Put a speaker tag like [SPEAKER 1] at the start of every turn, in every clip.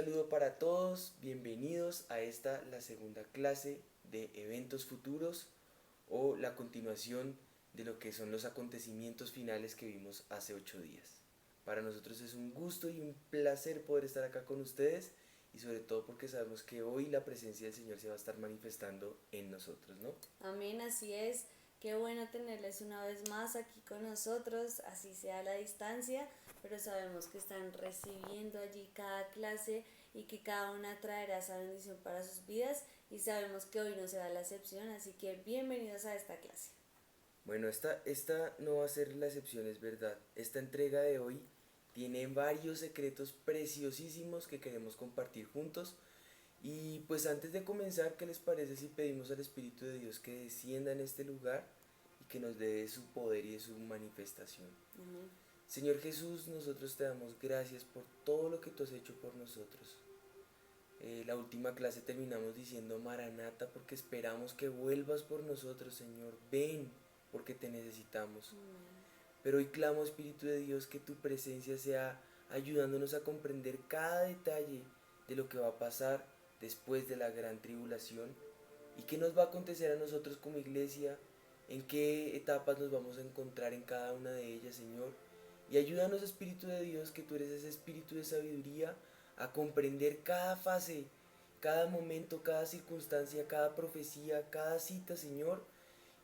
[SPEAKER 1] Saludo para todos, bienvenidos a esta, la segunda clase de eventos futuros o la continuación de lo que son los acontecimientos finales que vimos hace 8 días. Para nosotros es un gusto y un placer poder estar acá con ustedes y sobre todo porque sabemos que hoy la presencia del Señor se va a estar manifestando en nosotros, ¿no?
[SPEAKER 2] Amén, así es. Qué bueno tenerles una vez más aquí con nosotros, así sea a la distancia, pero sabemos que están recibiendo allí cada clase y que cada una traerá esa bendición para sus vidas y sabemos que hoy no será la excepción, así que bienvenidos a esta clase.
[SPEAKER 1] Bueno, esta no va a ser la excepción, es verdad. Esta entrega de hoy tiene varios secretos preciosísimos que queremos compartir juntos. Y pues antes de comenzar, ¿qué les parece si pedimos al Espíritu de Dios que descienda en este lugar y que nos dé de su poder y de su manifestación?
[SPEAKER 2] Amén.
[SPEAKER 1] Señor Jesús, nosotros te damos gracias por todo lo que tú has hecho por nosotros. La última clase terminamos diciendo Maranata porque esperamos que vuelvas por nosotros, Señor. Ven porque te necesitamos.
[SPEAKER 2] Amén.
[SPEAKER 1] Pero hoy clamo, Espíritu de Dios, que tu presencia sea ayudándonos a comprender cada detalle de lo que va a pasar después de la gran tribulación y qué nos va a acontecer a nosotros como iglesia, en qué etapas nos vamos a encontrar en cada una de ellas, Señor. Y ayúdanos, Espíritu de Dios, que tú eres ese espíritu de sabiduría, a comprender cada fase, cada momento, cada circunstancia, cada profecía, cada cita, Señor,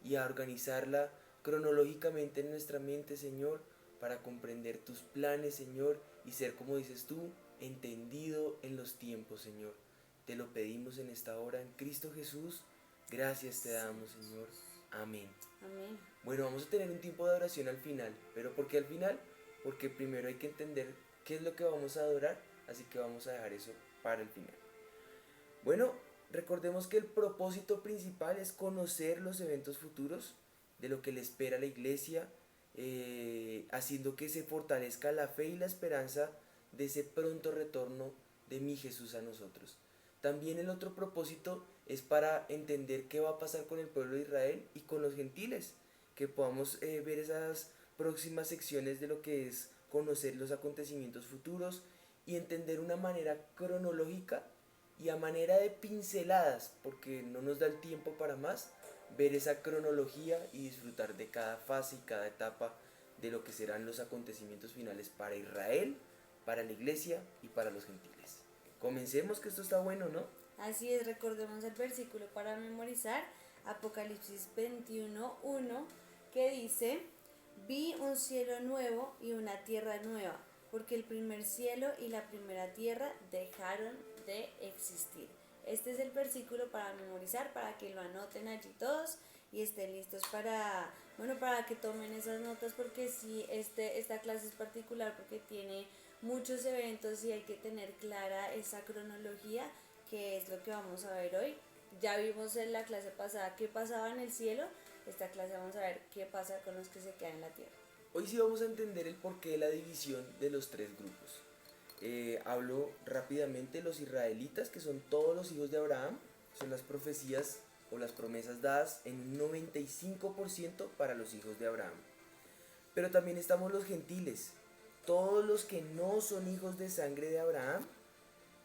[SPEAKER 1] y a organizarla cronológicamente en nuestra mente, Señor, para comprender tus planes, Señor, y ser, como dices tú, entendido en los tiempos, Señor. Te lo pedimos en esta hora en Cristo Jesús. Gracias te
[SPEAKER 2] Sí,
[SPEAKER 1] damos, Señor. Amén.
[SPEAKER 2] amén.
[SPEAKER 1] Bueno, vamos a tener un tiempo de adoración al final. ¿Pero por qué al final? Porque primero hay que entender qué es lo que vamos a adorar, así que vamos a dejar eso para el final. Bueno, recordemos que el propósito principal es conocer los eventos futuros, de lo que le espera a la iglesia, haciendo que se fortalezca la fe y la esperanza de ese pronto retorno de mi Jesús a nosotros. También el otro propósito es para entender qué va a pasar con el pueblo de Israel y con los gentiles, que podamos ver esas próximas secciones de lo que es conocer los acontecimientos futuros y entender una manera cronológica y a manera de pinceladas, porque no nos da el tiempo para más, ver esa cronología y disfrutar de cada fase y cada etapa de lo que serán los acontecimientos finales para Israel, para la iglesia y para los gentiles. Comencemos, que esto está bueno, ¿no?
[SPEAKER 2] Así es, recordemos el versículo para memorizar, Apocalipsis 21:1, que dice: Vi un cielo nuevo y una tierra nueva, porque el primer cielo y la primera tierra dejaron de existir. Este es el versículo para memorizar, para que lo anoten allí todos y estén listos para, bueno, para que tomen esas notas, porque si esta clase es particular porque tiene muchos eventos y hay que tener clara esa cronología, que es lo que vamos a ver hoy. Ya vimos en la clase pasada qué pasaba en el cielo, esta clase vamos a ver qué pasa con los que se quedan en la tierra.
[SPEAKER 1] Hoy sí vamos a entender el porqué de la división de los tres grupos. Hablo rápidamente: los israelitas, que son todos los hijos de Abraham, son las profecías o las promesas dadas en un 95% para los hijos de Abraham. Pero también estamos los gentiles, todos los que no son hijos de sangre de Abraham,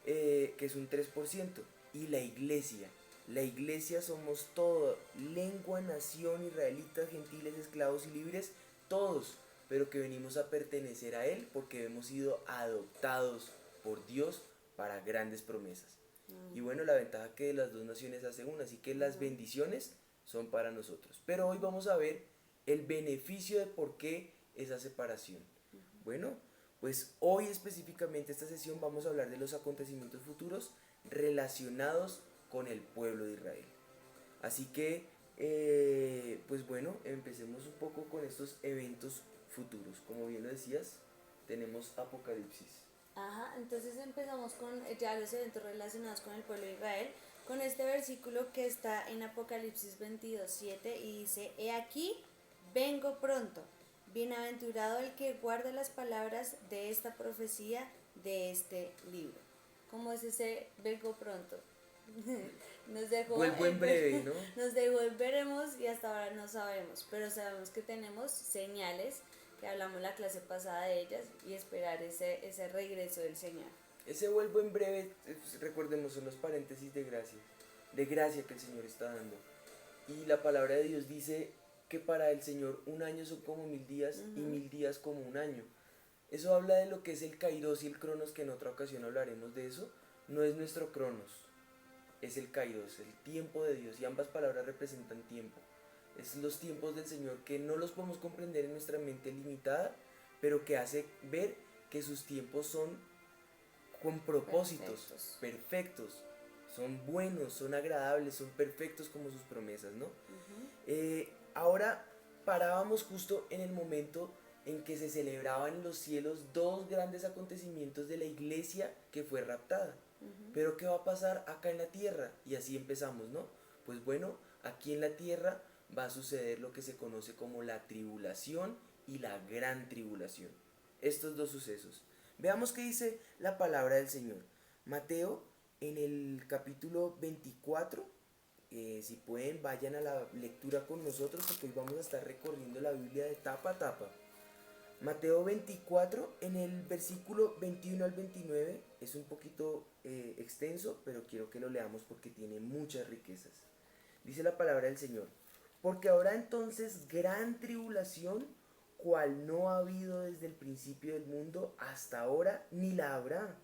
[SPEAKER 1] que es un 3%. Y la iglesia somos todo: lengua, nación, israelitas, gentiles, esclavos y libres, todos, pero que venimos a pertenecer a Él porque hemos sido adoptados por Dios para grandes promesas. Y bueno, la ventaja que de las dos naciones hace una, así que las bendiciones son para nosotros. Pero hoy vamos a ver el beneficio de por qué esa separación. Bueno, pues hoy específicamente esta sesión vamos a hablar de los acontecimientos futuros relacionados con el pueblo de Israel. Así que, pues bueno, empecemos un poco con estos eventos futuros. Como bien lo decías, tenemos Apocalipsis.
[SPEAKER 2] Ajá, entonces empezamos con ya los eventos relacionados con el pueblo de Israel, con este versículo que está en Apocalipsis 22:7 y dice: He aquí, vengo pronto, bienaventurado el que guarda las palabras de esta profecía de este libro. ¿Cómo es ese vengo pronto? nos dejó
[SPEAKER 1] Vuelvo en breve, ¿no?
[SPEAKER 2] nos dejó en veremos y hasta ahora no sabemos, pero sabemos que tenemos señales, que hablamos la clase pasada de ellas, y esperar ese regreso del Señor.
[SPEAKER 1] Ese vuelvo en breve, recordemos, son los paréntesis de gracia que el Señor está dando. Y la palabra de Dios dice que para el Señor un año son como 1000 días y 1000 días como un año. Eso habla de lo que es el kairos y el cronos, que en otra ocasión hablaremos de eso. No es nuestro cronos, es el kairos, el tiempo de Dios, y ambas palabras representan tiempo. Es los tiempos del Señor que no los podemos comprender en nuestra mente limitada, pero que hace ver que sus tiempos son con propósitos perfectos, son buenos, son agradables, son perfectos como sus promesas, ¿no? Ahora parábamos justo en el momento en que se celebraban en los cielos dos grandes acontecimientos de la iglesia que fue raptada. Pero ¿qué va a pasar acá en la tierra? Y así empezamos, ¿no? Pues bueno, aquí en la tierra va a suceder lo que se conoce como la tribulación y la gran tribulación. Estos dos sucesos. Veamos qué dice la palabra del Señor. Mateo, en el capítulo 24, si pueden, vayan a la lectura con nosotros, porque hoy vamos a estar recorriendo la Biblia de tapa a tapa. Mateo 24, en el versículo 21 al 29, es un poquito extenso, pero quiero que lo leamos porque tiene muchas riquezas. Dice la palabra del Señor: porque habrá entonces gran tribulación, cual no ha habido desde el principio del mundo hasta ahora, ni la habrá.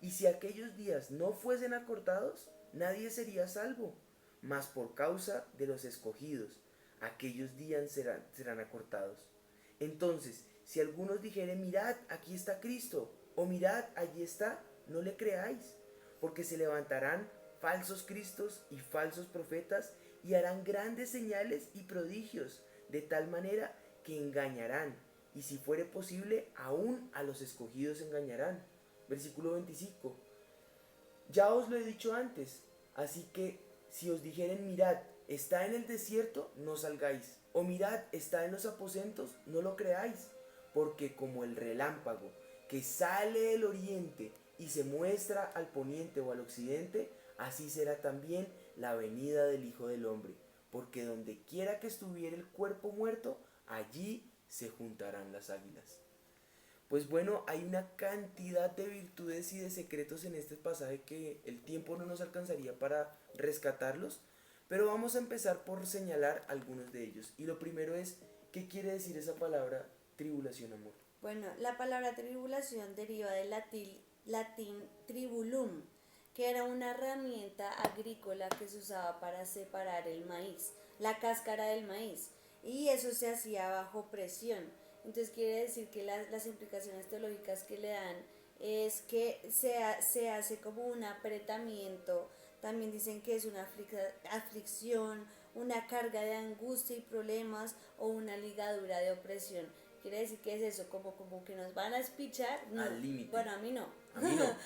[SPEAKER 1] Y si aquellos días no fuesen acortados, nadie sería salvo, mas por causa de los escogidos, aquellos días serán acortados. Entonces, si algunos dijeren, mirad, aquí está Cristo, o mirad, allí está, no le creáis, porque se levantarán falsos cristos y falsos profetas, y harán grandes señales y prodigios, de tal manera que engañarán, y si fuere posible, aún a los escogidos engañarán. Versículo 25. Ya os lo he dicho antes, así que si os dijeren, mirad, está en el desierto, no salgáis, o mirad, está en los aposentos, no lo creáis, porque como el relámpago que sale del oriente y se muestra al poniente o al occidente, así será también la venida del Hijo del Hombre, porque donde quiera que estuviera el cuerpo muerto, allí se juntarán las águilas. Pues bueno, hay una cantidad de virtudes y de secretos en este pasaje que el tiempo no nos alcanzaría para rescatarlos, pero vamos a empezar por señalar algunos de ellos. Y lo primero es, ¿qué quiere decir esa palabra tribulación, amor?
[SPEAKER 2] Bueno, la palabra tribulación deriva del latín tribulum, que era una herramienta agrícola que se usaba para separar el maíz, la cáscara del maíz, y eso se hacía bajo presión. Entonces quiere decir que las implicaciones teológicas que le dan es que se hace como un apretamiento, también dicen que es una aflicción, una carga de angustia y problemas o una ligadura de opresión. Quiere decir que es eso, como que nos van a espichar. No,
[SPEAKER 1] al límite.
[SPEAKER 2] bueno, a mí no.
[SPEAKER 1] A mí no.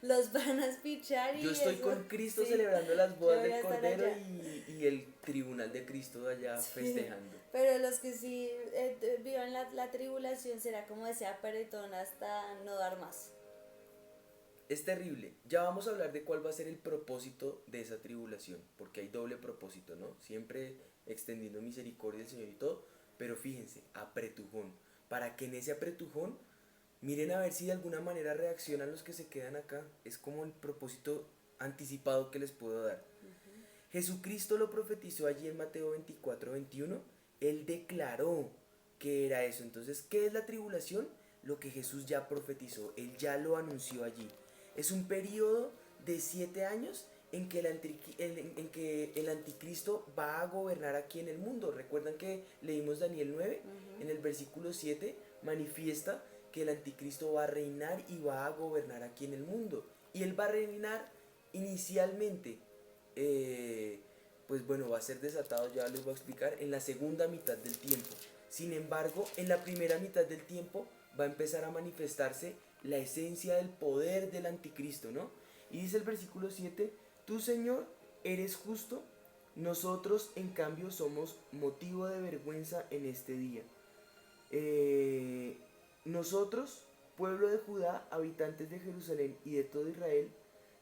[SPEAKER 2] Los van a espichar y
[SPEAKER 1] yo estoy
[SPEAKER 2] eso,
[SPEAKER 1] con Cristo
[SPEAKER 2] sí,
[SPEAKER 1] celebrando las bodas del Cordero
[SPEAKER 2] allá.
[SPEAKER 1] y el tribunal de Cristo allá
[SPEAKER 2] Sí,
[SPEAKER 1] festejando.
[SPEAKER 2] pero los que sí vivan la tribulación será como ese apretón hasta no dar más.
[SPEAKER 1] Es terrible. Ya vamos a hablar de cuál va a ser el propósito de esa tribulación, porque hay doble propósito, ¿no? Siempre extendiendo misericordia del Señor y todo, pero fíjense, apretujón. Para que en ese apretujón, miren a ver si de alguna manera reaccionan los que se quedan acá. Es como el propósito anticipado que les puedo dar. Jesucristo lo profetizó allí en Mateo 24-21. Él declaró que era eso. Entonces, ¿qué es la tribulación? Lo que Jesús ya profetizó. Él ya lo anunció allí. Es un periodo de 7 años en que el anticristo va a gobernar aquí en el mundo. Recuerdan que leímos Daniel 9, en el versículo 7 manifiesta que el anticristo va a reinar y va a gobernar aquí en el mundo. Y él va a reinar inicialmente, pues bueno, va a ser desatado, ya les voy a explicar, en la segunda mitad del tiempo. Sin embargo, en la primera mitad del tiempo va a empezar a manifestarse la esencia del poder del anticristo, ¿no? Y dice el versículo 7, tú, Señor, eres justo, nosotros en cambio somos motivo de vergüenza en este día. Nosotros, pueblo de Judá, habitantes de Jerusalén y de todo Israel,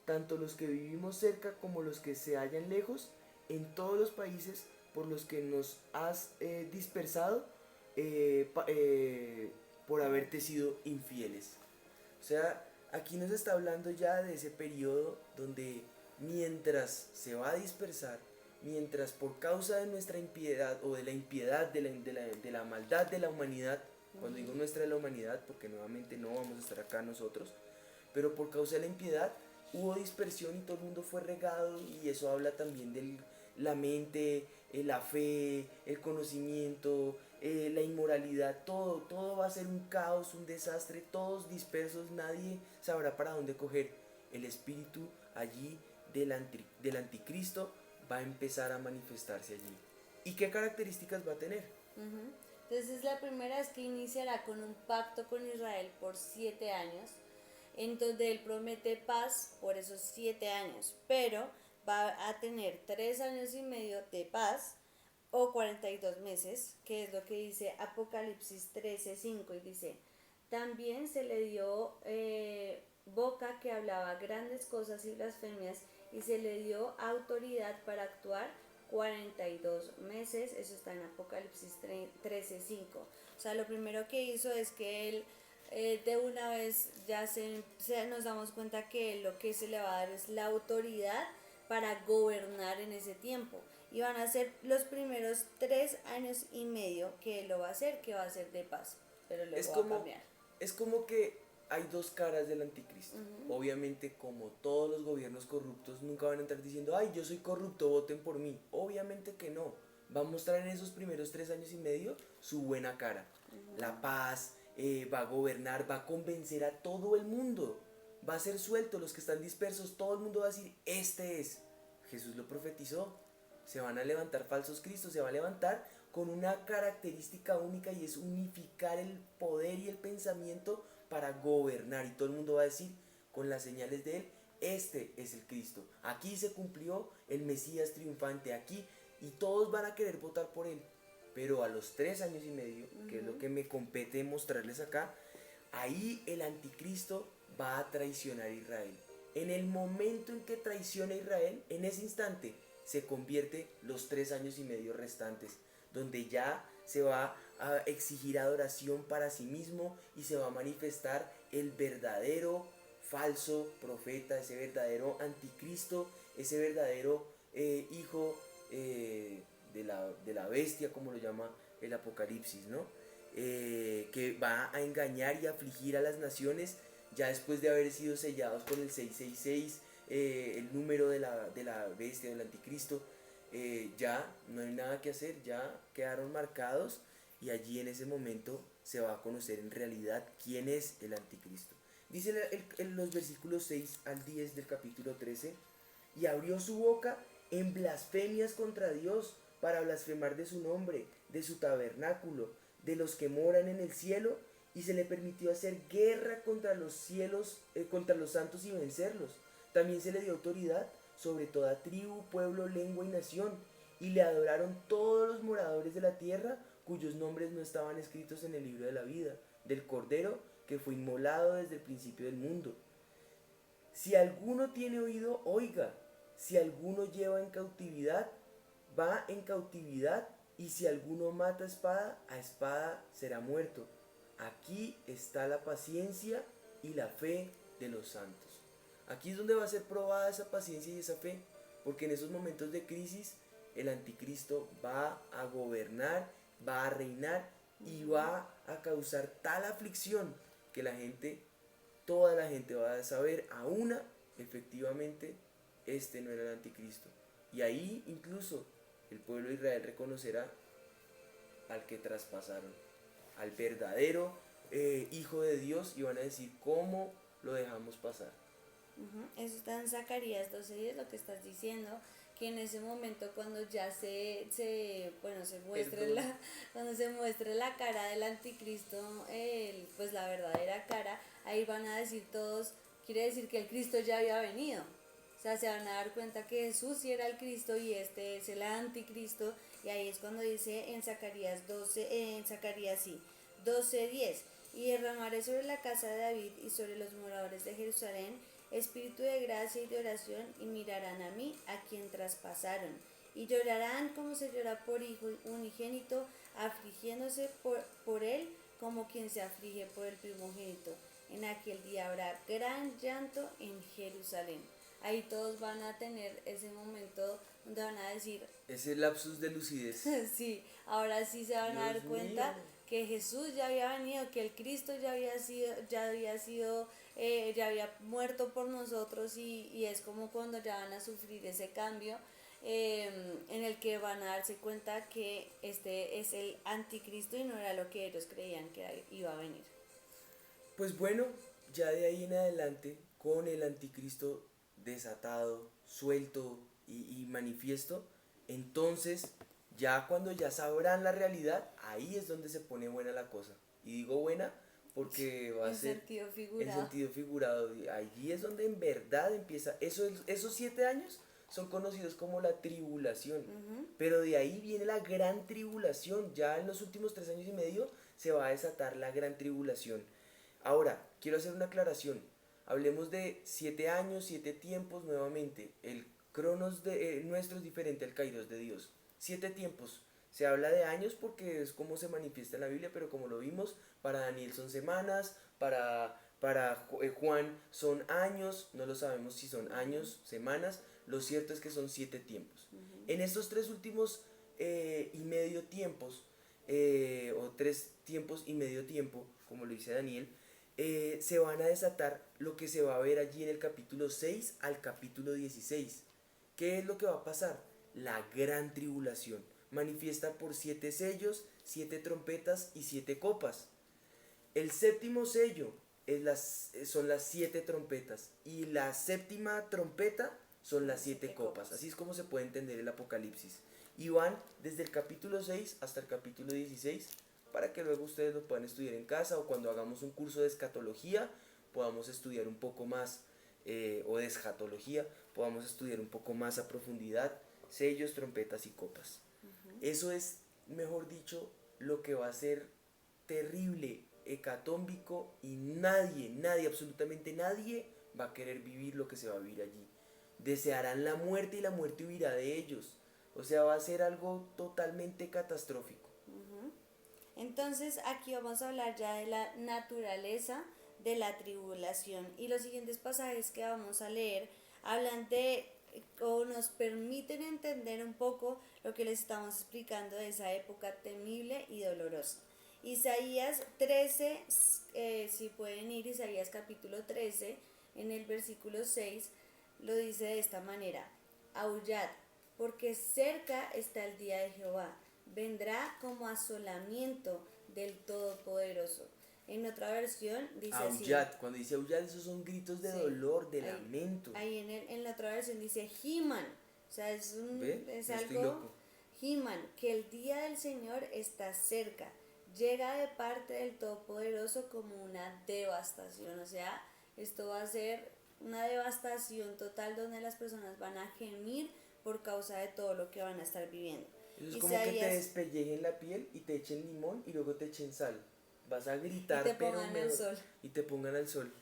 [SPEAKER 1] tanto los que vivimos cerca como los que se hallan lejos, en todos los países por los que nos has dispersado, por haberte sido infieles. O sea, aquí nos está hablando ya de ese periodo donde mientras se va a dispersar, mientras por causa de nuestra impiedad o de la impiedad, de la maldad de la humanidad, cuando digo nuestra de la humanidad, porque nuevamente no vamos a estar acá nosotros, pero por causa de la impiedad hubo dispersión y todo el mundo fue regado, y eso habla también de la mente, la fe, el conocimiento, la inmoralidad, todo va a ser un caos, un desastre, todos dispersos, nadie sabrá para dónde coger. El espíritu allí del anticristo va a empezar a manifestarse allí. ¿Y qué características va a tener?
[SPEAKER 2] Ujú. Entonces la primera es que iniciará con un pacto con Israel por 7 años, en donde él promete paz por esos 7 años, pero va a tener 3 años y medio de paz o 42 meses, que es lo que dice Apocalipsis 13:5, y dice, también se le dio boca que hablaba grandes cosas y blasfemias, y se le dio autoridad para actuar 42 meses, eso está en Apocalipsis 13:5. O sea, lo primero que hizo es que él de una vez ya nos damos cuenta que lo que se le va a dar es la autoridad para gobernar en ese tiempo. Y van a ser los primeros 3 años y medio que él lo va a hacer, que va a ser de paz, pero
[SPEAKER 1] Es
[SPEAKER 2] luego va a
[SPEAKER 1] como,
[SPEAKER 2] cambiar.
[SPEAKER 1] es como que hay dos caras del anticristo.
[SPEAKER 2] Ujú.
[SPEAKER 1] Obviamente, como todos los gobiernos corruptos, nunca van a entrar diciendo, ay, yo soy corrupto, voten por mí. Obviamente que no. Va a mostrar en esos primeros 3 años y medio su buena cara. La paz, va a gobernar, va a convencer a todo el mundo. Va a ser suelto los que están dispersos. Todo el mundo va a decir, este es. Jesús lo profetizó. Se van a levantar falsos cristos, se va a levantar con una característica única, y es unificar el poder y el pensamiento para gobernar, y todo el mundo va a decir con las señales de él, este es el Cristo, aquí se cumplió el Mesías triunfante, aquí, y todos van a querer votar por él. Pero a los 3 años y medio, que es lo que me compete mostrarles acá, ahí el anticristo va a traicionar a Israel. En el momento en que traiciona a Israel, en ese instante se convierte los 3 años y medio restantes, donde ya se va a exigir adoración para sí mismo, y se va a manifestar el verdadero falso profeta, ese verdadero anticristo, ese verdadero hijo de la bestia, como lo llama el Apocalipsis, ¿no? Que va a engañar y afligir a las naciones, ya después de haber sido sellados con el 666, el número de la bestia, del anticristo. Ya no hay nada que hacer, ya quedaron marcados, y allí en ese momento se va a conocer en realidad quién es el anticristo. Dice en los versículos 6 al 10 del capítulo 13, y abrió su boca en blasfemias contra Dios, para blasfemar de su nombre, de su tabernáculo, de los que moran en el cielo, y se le permitió hacer guerra contra los cielos, contra los santos, y vencerlos. También se le dio autoridad sobre toda tribu, pueblo, lengua y nación, y le adoraron todos los moradores de la tierra, cuyos nombres no estaban escritos en el libro de la vida, del Cordero que fue inmolado desde el principio del mundo. Si alguno tiene oído, oiga. Si alguno lleva en cautividad, va en cautividad, y si alguno mata a espada será muerto. Aquí está la paciencia y la fe de los santos. Aquí es donde va a ser probada esa paciencia y esa fe, porque en esos momentos de crisis el anticristo va a gobernar, va a reinar, y va a causar tal aflicción que la gente, toda la gente va a saber a una, efectivamente, este no era el anticristo. Y ahí incluso el pueblo de Israel reconocerá al que traspasaron, al verdadero Hijo de Dios, y van a decir, ¿cómo lo dejamos pasar?
[SPEAKER 2] Eso está en Zacarías 12:10, lo que estás diciendo, que en ese momento cuando ya bueno, cuando se muestre la cara del anticristo, pues la verdadera cara, ahí van a decir todos, quiere decir que el Cristo ya había venido. O sea, se van a dar cuenta que Jesús sí era el Cristo y este es el anticristo, y ahí es cuando dice en Zacarías 12:10, y derramaré sobre la casa de David y sobre los moradores de Jerusalén espíritu de gracia y de oración, y mirarán a mí, a quien traspasaron, y llorarán como se llora por hijo unigénito, afligiéndose por él como quien se aflige por el primogénito, En aquel día habrá gran llanto en Jerusalén. Ahí todos van a tener ese momento donde van a decir,
[SPEAKER 1] Ese lapsus de lucidez.
[SPEAKER 2] sí, ahora sí se van a
[SPEAKER 1] Dios
[SPEAKER 2] dar
[SPEAKER 1] mío.
[SPEAKER 2] cuenta que Jesús ya había venido, que el Cristo ya había muerto por nosotros y es como cuando ya van a sufrir ese cambio en el que van a darse cuenta que este es el anticristo y no era lo que ellos creían que iba a venir.
[SPEAKER 1] Pues bueno, ya de ahí en adelante, con el anticristo desatado, suelto y manifiesto, entonces ya cuando ya sabrán la realidad, ahí es donde se pone buena la cosa. Y digo buena porque va a
[SPEAKER 2] En
[SPEAKER 1] ser
[SPEAKER 2] sentido
[SPEAKER 1] en
[SPEAKER 2] figurado.
[SPEAKER 1] sentido figurado. Y allí es donde en verdad empieza. Esos 7 años son conocidos como la tribulación. Pero de ahí viene la gran tribulación. Ya en los últimos 3 años y medio se va a desatar la gran tribulación. Ahora, quiero hacer una aclaración. Hablemos de 7 años, 7 tiempos nuevamente. El cronos nuestro es diferente al kairos de Dios. 7 tiempos. Se habla de años porque es como se manifiesta en la Biblia, pero como lo vimos, para Daniel son semanas, para Juan son años, no lo sabemos si son años, semanas, lo cierto es que son 7 tiempos. En estos 3 últimos y medio tiempos, o 3 tiempos y medio tiempo, como lo dice Daniel, se van a desatar lo que se va a ver allí en el capítulo 6 al capítulo 16. ¿Qué es lo que va a pasar? La gran tribulación, manifiesta por 7 sellos, 7 trompetas y 7 copas. El séptimo sello son las 7 trompetas y la séptima trompeta son las 7 copas. Así es como se puede entender el Apocalipsis. Y van desde el capítulo 6 hasta el capítulo 16 para que luego ustedes lo puedan estudiar en casa o cuando hagamos un curso de escatología podamos estudiar un poco más, o de escatología, podamos estudiar un poco más a profundidad sellos, trompetas y copas. Eso es, mejor dicho, lo que va a ser terrible, hecatómbico y nadie, absolutamente nadie va a querer vivir lo que se va a vivir allí. Desearán la muerte y la muerte huirá de ellos. O sea, va a ser algo totalmente catastrófico.
[SPEAKER 2] Entonces aquí vamos a hablar ya de la naturaleza de la tribulación y los siguientes pasajes que vamos a leer hablan de o nos permiten entender un poco lo que les estamos explicando de esa época temible y dolorosa. Isaías 13, si pueden ir, Isaías capítulo 13, en el versículo 6, lo dice de esta manera: aullad, porque cerca está el día de Jehová, vendrá como asolamiento del Todopoderoso. En otra versión dice
[SPEAKER 1] Aullad,
[SPEAKER 2] así.
[SPEAKER 1] cuando dice aullad, esos son gritos de
[SPEAKER 2] Sí,
[SPEAKER 1] dolor, de
[SPEAKER 2] ahí,
[SPEAKER 1] lamento.
[SPEAKER 2] ahí en la otra versión dice He-Man, o sea,
[SPEAKER 1] ¿Ve?
[SPEAKER 2] es
[SPEAKER 1] Yo estoy
[SPEAKER 2] algo,
[SPEAKER 1] loco.
[SPEAKER 2] He-Man, que el día del Señor está cerca, llega de parte del Todopoderoso como una devastación, o sea, esto va a ser una devastación total donde las personas van a gemir por causa de todo lo que van a estar viviendo.
[SPEAKER 1] Eso es como que te
[SPEAKER 2] Isaías,
[SPEAKER 1] despellejen la piel y te echen limón y luego te echen sal. Vas a
[SPEAKER 2] y
[SPEAKER 1] gritar,
[SPEAKER 2] te
[SPEAKER 1] pero
[SPEAKER 2] pongan el
[SPEAKER 1] mejor.
[SPEAKER 2] sol.
[SPEAKER 1] Y te pongan al sol.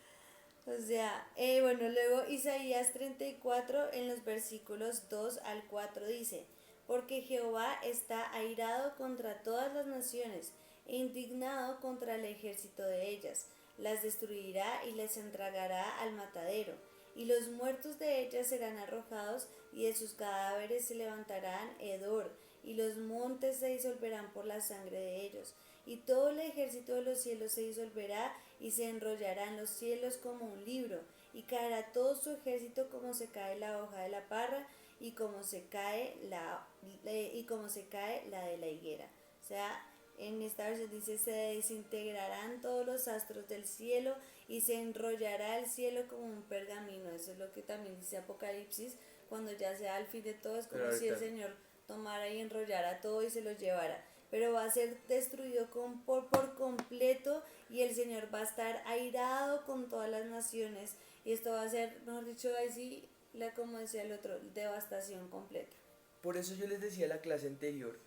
[SPEAKER 2] O sea, bueno, luego Isaías 34 en los versículos 2 al 4 dice: porque Jehová está airado contra todas las naciones e indignado contra el ejército de ellas, las destruirá y les entregará al matadero, y los muertos de ellas serán arrojados, y de sus cadáveres se levantarán hedor, y los montes se disolverán por la sangre de ellos, y todo el ejército de los cielos se disolverá y se enrollará en los cielos como un libro, y caerá todo su ejército como se cae la hoja de la parra y como se cae la de la higuera. O sea, en esta versión dice: se desintegrarán todos los astros del cielo y se enrollará el cielo como un pergamino. Eso es lo que también dice Apocalipsis, cuando ya sea al fin de todo, es como si el Señor tomara y enrollara todo y se lo llevara. Pero va a ser destruido por completo, y el Señor va a estar airado con todas las naciones, y esto va a ser, mejor dicho, así, como decía el otro, devastación completa.
[SPEAKER 1] Por eso yo les decía en la clase anterior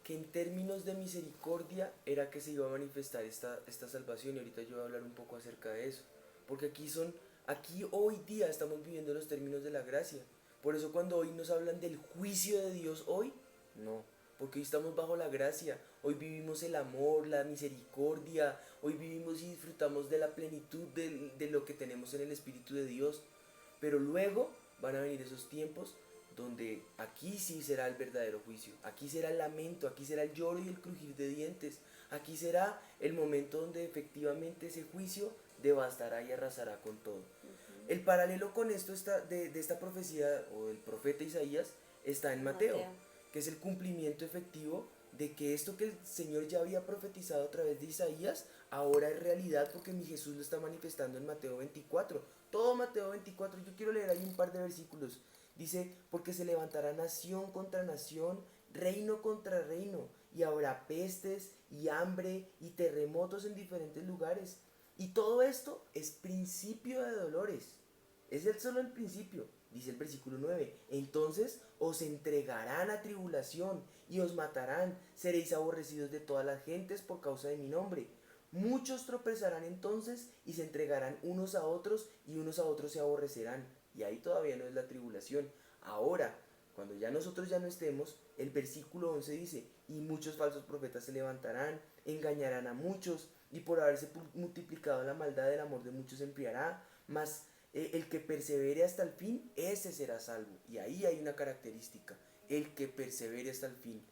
[SPEAKER 1] que en términos de misericordia era que se iba a manifestar esta salvación, y ahorita yo voy a hablar un poco acerca de eso. Porque aquí hoy día estamos viviendo los términos de la gracia. Por eso cuando hoy nos hablan del juicio de Dios hoy, no. porque hoy estamos bajo la gracia, hoy vivimos el amor, la misericordia, hoy vivimos y disfrutamos de la plenitud de lo que tenemos en el Espíritu de Dios. Pero luego van a venir esos tiempos donde aquí sí será el verdadero juicio, aquí será el lamento, aquí será el lloro y el crujir de dientes, aquí será el momento donde efectivamente ese juicio devastará y arrasará con todo. El paralelo con esto está de esta profecía o del profeta Isaías está en Mateo, que es el cumplimiento efectivo de que esto que el Señor ya había profetizado a través de Isaías, ahora es realidad porque mi Jesús lo está manifestando en Mateo 24. Todo Mateo 24, yo quiero leer ahí un par de versículos. Dice, porque se levantará nación contra nación, reino contra reino, y habrá pestes y hambre y terremotos en diferentes lugares. Y todo esto es principio de dolores. Es solo el principio, dice el versículo 9. Entonces os entregarán a tribulación y os matarán. Seréis aborrecidos de todas las gentes por causa de mi nombre. Muchos tropezarán entonces y se entregarán unos a otros y unos a otros se aborrecerán. Y ahí todavía no es la tribulación. Ahora, cuando ya nosotros ya no estemos, el versículo 11 dice, y muchos falsos profetas se levantarán, engañarán a muchos, y por haberse multiplicado la maldad, el amor de muchos se enfriará, mas el que persevere hasta el fin, ese será salvo. Y ahí hay una característica, el que persevere hasta el fin.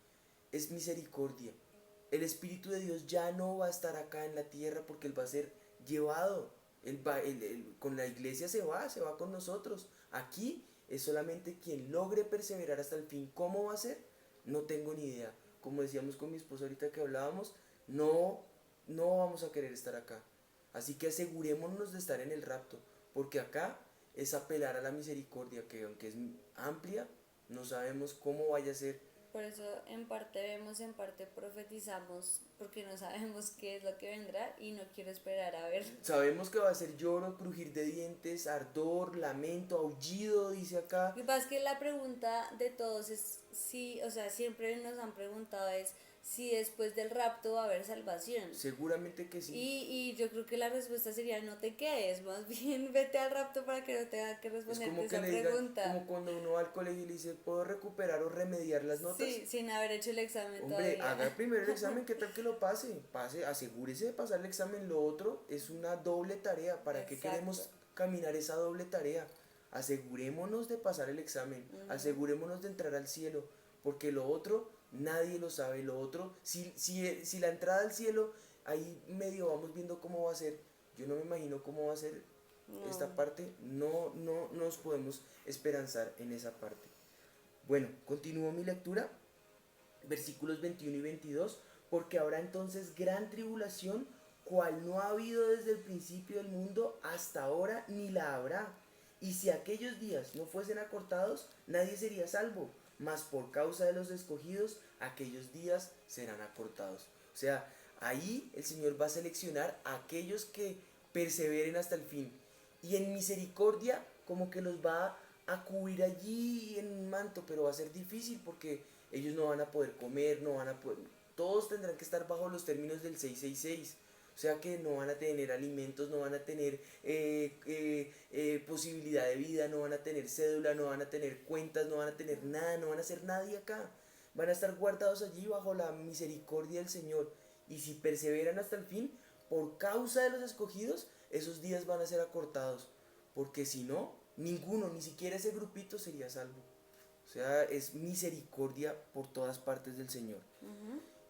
[SPEAKER 1] Es misericordia. El Espíritu de Dios ya no va a estar acá en la tierra porque Él va a ser llevado. Con la iglesia se va con nosotros. Aquí es solamente quien logre perseverar hasta el fin. ¿Cómo va a ser? No tengo ni idea. Como decíamos con mi esposo ahorita que hablábamos, no vamos a querer estar acá. Así que asegurémonos de estar en el rapto, porque acá es apelar a la misericordia, que aunque es amplia, no sabemos cómo vaya a ser.
[SPEAKER 2] Por eso en parte vemos, en parte profetizamos, porque no sabemos qué es lo que vendrá y no quiero esperar a ver.
[SPEAKER 1] Sabemos que va a ser lloro, crujir de dientes, ardor, lamento, aullido, dice acá.
[SPEAKER 2] Lo que pasa es que la pregunta de todos es si, o sea, siempre nos han preguntado es si después del rapto va a haber salvación.
[SPEAKER 1] Seguramente que sí.
[SPEAKER 2] Y yo creo que la respuesta sería no te quedes, más bien vete al rapto para que no tenga que responderte esa pregunta.
[SPEAKER 1] Como cuando uno va al colegio y le dice, ¿puedo recuperar o remediar las notas?
[SPEAKER 2] Sí, sin haber hecho el examen.
[SPEAKER 1] Hombre,
[SPEAKER 2] todavía.
[SPEAKER 1] haga primero el examen, ¿qué tal que lo pase? Asegúrese de pasar el examen. Lo otro es una doble tarea. ¿Para qué queremos caminar esa doble tarea? Asegurémonos de pasar el examen, asegurémonos de entrar al cielo, porque lo otro nadie lo sabe. Lo otro, si la entrada al cielo, ahí medio vamos viendo cómo va a ser. Yo no me imagino cómo va a ser esta parte. No nos podemos esperanzar en esa parte. Bueno, continúo mi lectura. Versículos 21 y 22. Porque habrá entonces gran tribulación, cual no ha habido desde el principio del mundo hasta ahora, ni la habrá. Y si aquellos días no fuesen acortados, nadie sería salvo, mas por causa de los escogidos, aquellos días serán acortados. O sea, ahí el Señor va a seleccionar a aquellos que perseveren hasta el fin. Y en misericordia, como que los va a cubrir allí en un manto, pero va a ser difícil porque ellos no van a poder comer, no van a poder... Todos tendrán que estar bajo los términos del 666. O sea que no van a tener alimentos, no van a tener posibilidad de vida, no van a tener cédula, no van a tener cuentas, no van a tener nada, no van a ser nadie acá. Van a estar guardados allí bajo la misericordia del Señor. Y si perseveran hasta el fin, por causa de los escogidos, esos días van a ser acortados. Porque si no, ninguno, ni siquiera ese grupito sería salvo. O sea, es misericordia por todas partes del Señor.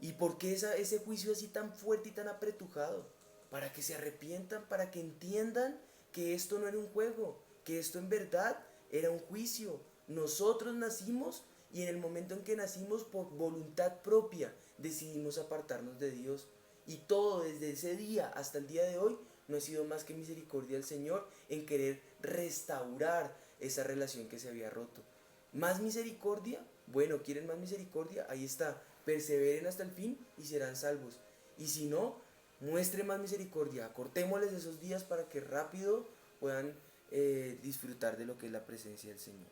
[SPEAKER 1] ¿Y por qué ese juicio así tan fuerte y tan apretujado? Para que se arrepientan, para que entiendan que esto no era un juego, que esto en verdad era un juicio. Nosotros nacimos y en el momento en que nacimos por voluntad propia decidimos apartarnos de Dios. Y todo desde ese día hasta el día de hoy no ha sido más que misericordia del Señor en querer restaurar esa relación que se había roto. ¿Más misericordia? Bueno, ¿quieren más misericordia? Ahí está. Perseveren hasta el fin y serán salvos. Y si no, muestre más misericordia. Acortémosles esos días para que rápido puedan disfrutar de lo que es la presencia del Señor.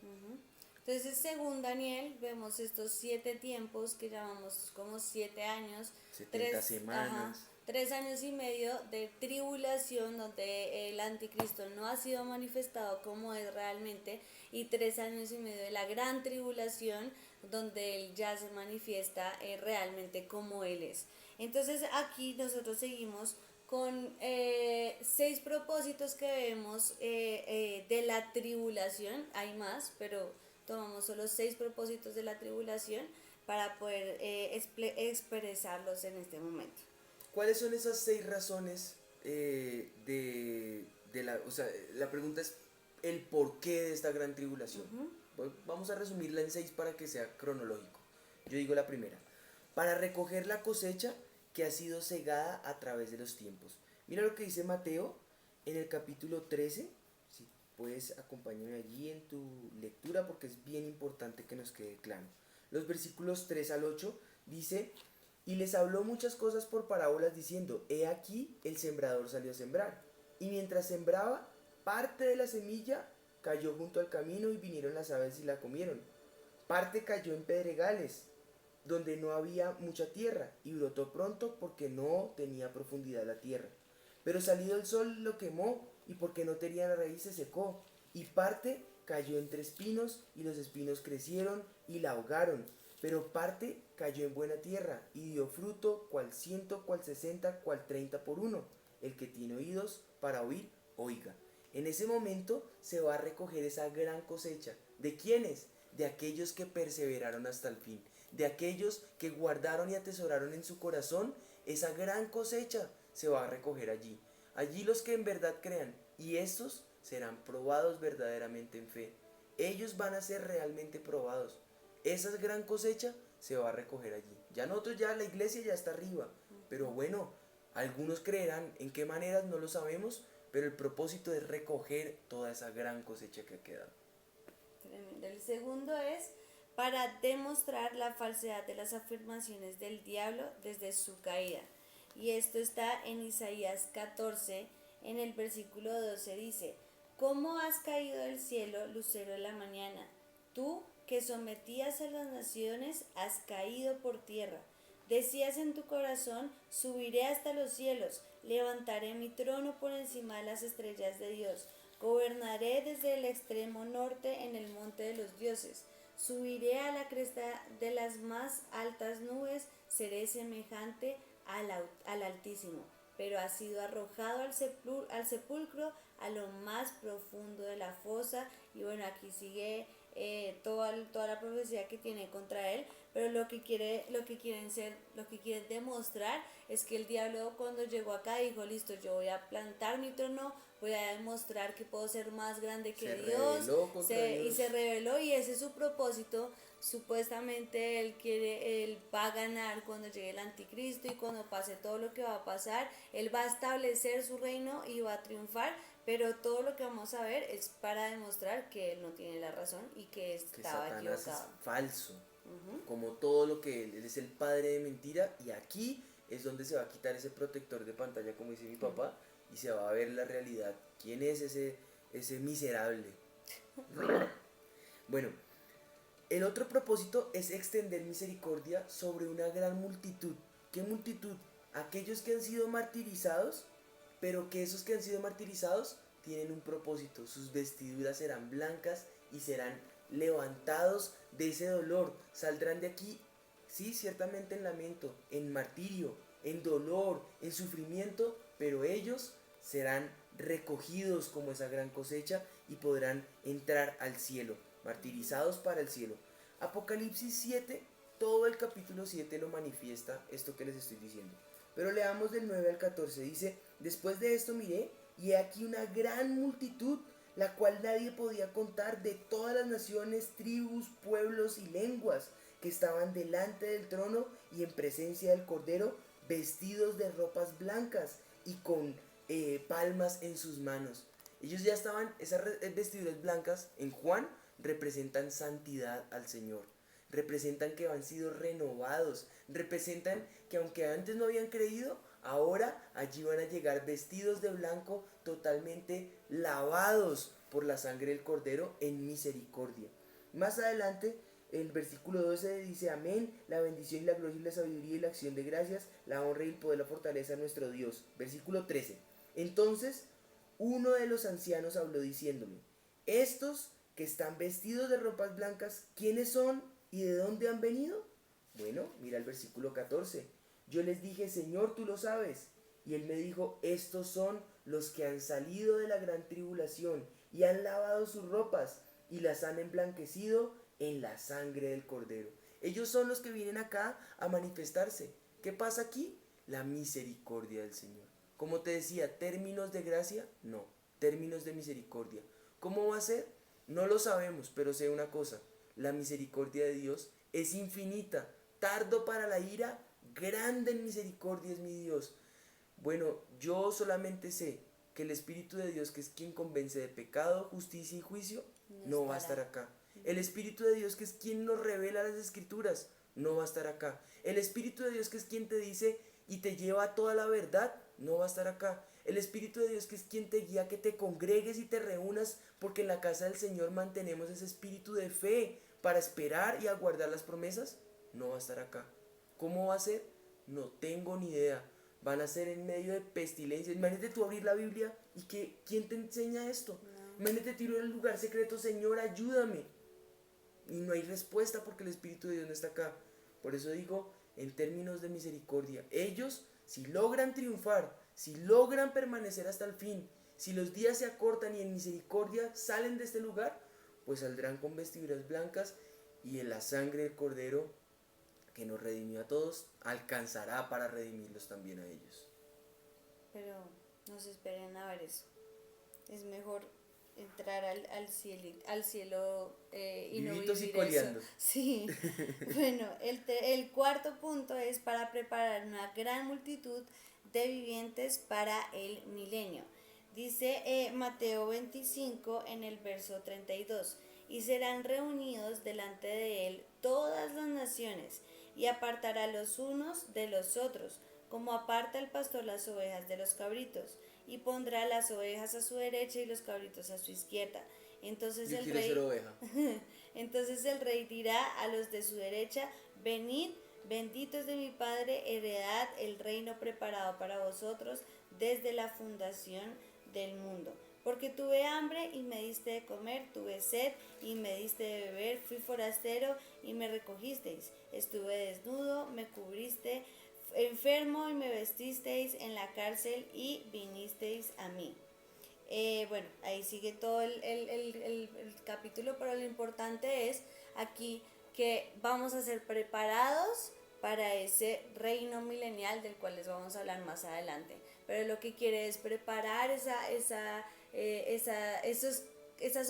[SPEAKER 2] Entonces, según Daniel, vemos estos 7 tiempos que llamamos como 7 años.
[SPEAKER 1] 70 semanas.
[SPEAKER 2] 3 años y medio de tribulación donde el anticristo no ha sido manifestado como es realmente, y 3 años y medio de la gran tribulación donde él ya se manifiesta realmente como él es. Entonces aquí nosotros seguimos con 6 propósitos que vemos de la tribulación. Hay más, pero tomamos solo 6 propósitos de la tribulación para poder expresarlos en este momento.
[SPEAKER 1] ¿Cuáles son esas 6 razones de la... O sea, la pregunta es el porqué de esta gran tribulación. Vamos a resumirla en 6 para que sea cronológico. Yo digo la primera. Para recoger la cosecha que ha sido cegada a través de los tiempos. Mira lo que dice Mateo en el capítulo 13. Si puedes acompañarme allí en tu lectura porque es bien importante que nos quede claro. Los versículos 3 al 8 dice: y les habló muchas cosas por parábolas diciendo: he aquí el sembrador salió a sembrar. Y mientras sembraba, parte de la semilla cayó junto al camino y vinieron las aves y la comieron. Parte cayó en pedregales, donde no había mucha tierra, y brotó pronto porque no tenía profundidad la tierra. Pero salido el sol lo quemó, y porque no tenía la raíz se secó. Y parte cayó entre espinos, y los espinos crecieron y la ahogaron. Pero parte cayó en buena tierra, y dio fruto, cual 100, cual 60, cual 30 por uno. El que tiene oídos para oír, oiga. En ese momento se va a recoger esa gran cosecha. ¿De quiénes? De aquellos que perseveraron hasta el fin. De aquellos que guardaron y atesoraron en su corazón esa gran cosecha se va a recoger allí. Allí los que en verdad crean, y estos serán probados verdaderamente en fe. Ellos van a ser realmente probados. Esa gran cosecha se va a recoger allí. Ya nosotros, ya la iglesia ya está arriba. Pero bueno, algunos creerán, en qué maneras no lo sabemos, pero el propósito es recoger toda esa gran cosecha que ha quedado.
[SPEAKER 2] Tremendo. El segundo es para demostrar la falsedad de las afirmaciones del diablo desde su caída. Y esto está en Isaías 14, en el versículo 12 dice: ¿cómo has caído del cielo, lucero de la mañana? Tú que sometías a las naciones, has caído por tierra. Decías en tu corazón: subiré hasta los cielos, levantaré mi trono por encima de las estrellas de Dios. Gobernaré desde el extremo norte en el monte de los dioses. Subiré a la cresta de las más altas nubes, seré semejante al Altísimo. Pero ha sido arrojado al sepulcro, a lo más profundo de la fosa. Y bueno, aquí sigue toda la profecía que tiene contra él, pero lo que quieren demostrar es que el diablo, cuando llegó acá, dijo: listo, yo voy a plantar mi trono, voy a demostrar que puedo ser más grande que Dios, y se rebeló, y ese es su propósito. Supuestamente él va a ganar cuando llegue el anticristo, y cuando pase todo lo que va a pasar, él va a establecer su reino y va a triunfar. Pero todo lo que vamos a ver es para demostrar que él no tiene la razón y que estaba
[SPEAKER 1] Satanás
[SPEAKER 2] equivocado.
[SPEAKER 1] Es falso, como todo lo que él es el padre de mentira, y aquí es donde se va a quitar ese protector de pantalla, como dice mi papá, y se va a ver la realidad. ¿Quién es ese miserable? Bueno, el otro propósito es extender misericordia sobre una gran multitud. ¿Qué multitud? Aquellos que han sido martirizados, pero que esos que han sido martirizados tienen un propósito. Sus vestiduras serán blancas y serán levantados de ese dolor. Saldrán de aquí, sí, ciertamente en lamento, en martirio, en dolor, en sufrimiento, pero ellos serán recogidos como esa gran cosecha y podrán entrar al cielo, martirizados para el cielo. Apocalipsis 7, todo el capítulo 7 lo manifiesta esto que les estoy diciendo. Pero leamos del 9 al 14, dice: después de esto miré, y he aquí una gran multitud, la cual nadie podía contar, de todas las naciones, tribus, pueblos y lenguas, que estaban delante del trono y en presencia del Cordero, vestidos de ropas blancas y con palmas en sus manos. Ellos ya estaban, esas vestiduras blancas en Juan representan santidad al Señor, representan que han sido renovados, representan que aunque antes no habían creído, ahora allí van a llegar vestidos de blanco, totalmente lavados por la sangre del Cordero en misericordia. Más adelante el versículo 12 dice: amén, la bendición y la gloria y la sabiduría y la acción de gracias, la honra y el poder, la fortaleza de nuestro Dios. Versículo 13: entonces uno de los ancianos habló diciéndome: estos que están vestidos de ropas blancas, ¿quiénes son y de dónde han venido? Bueno, mira el versículo 14. Yo les dije: Señor, tú lo sabes. Y él me dijo: estos son los que han salido de la gran tribulación y han lavado sus ropas y las han emblanquecido en la sangre del Cordero. Ellos son los que vienen acá a manifestarse. ¿Qué pasa aquí? La misericordia del Señor. Como te decía, términos de gracia, no, términos de misericordia. ¿Cómo va a ser? No lo sabemos, pero sé una cosa: la misericordia de Dios es infinita, tardo para la ira, grande en misericordia es mi Dios. Bueno, yo solamente sé que el Espíritu de Dios, que es quien convence de pecado, justicia y juicio, no va a estar acá. El Espíritu de Dios, que es quien nos revela las Escrituras, no va a estar acá. El Espíritu de Dios, que es quien te dice y te lleva a toda la verdad, no va a estar acá. El Espíritu de Dios, que es quien te guía a que te congregues y te reúnas, porque en la casa del Señor mantenemos ese espíritu de fe para esperar y aguardar las promesas, no va a estar acá. ¿Cómo va a ser? No tengo ni idea. Van a ser en medio de pestilencias. Imagínate tú abrir la Biblia y que ¿quién te enseña esto? No. Imagínate tú ir al lugar secreto: Señor, ayúdame. Y no hay respuesta porque el Espíritu de Dios no está acá. Por eso digo, en términos de misericordia, ellos, si logran triunfar, si logran permanecer hasta el fin, si los días se acortan y en misericordia salen de este lugar, pues saldrán con vestiduras blancas, y en la sangre del Cordero, que nos redimió a todos, alcanzará para redimirlos también a ellos.
[SPEAKER 2] Pero no se esperen a ver eso. Es mejor entrar al cielo y no
[SPEAKER 1] Vivitos
[SPEAKER 2] vivir
[SPEAKER 1] y coleando.
[SPEAKER 2] eso. Sí. Bueno, el cuarto punto es para preparar una gran multitud de vivientes para el milenio. Dice Mateo 25 en el verso 32: y serán reunidos delante de él todas las naciones, y apartará los unos de los otros, como aparta el pastor las ovejas de los cabritos, y pondrá las ovejas a su derecha y los cabritos a su izquierda. Entonces
[SPEAKER 1] Yo
[SPEAKER 2] el
[SPEAKER 1] quiero ser
[SPEAKER 2] rey
[SPEAKER 1] oveja.
[SPEAKER 2] entonces el rey dirá a los de su derecha: venid, benditos de mi Padre, heredad el reino preparado para vosotros desde la fundación del mundo. Porque tuve hambre y me diste de comer, tuve sed y me diste de beber, fui forastero y me recogisteis, estuve desnudo, me cubriste, enfermo y me vestisteis, en la cárcel y vinisteis a mí. Bueno, ahí sigue todo el capítulo, pero lo importante es aquí que vamos a ser preparados para ese reino milenial del cual les vamos a hablar más adelante. Pero lo que quiere es preparar esas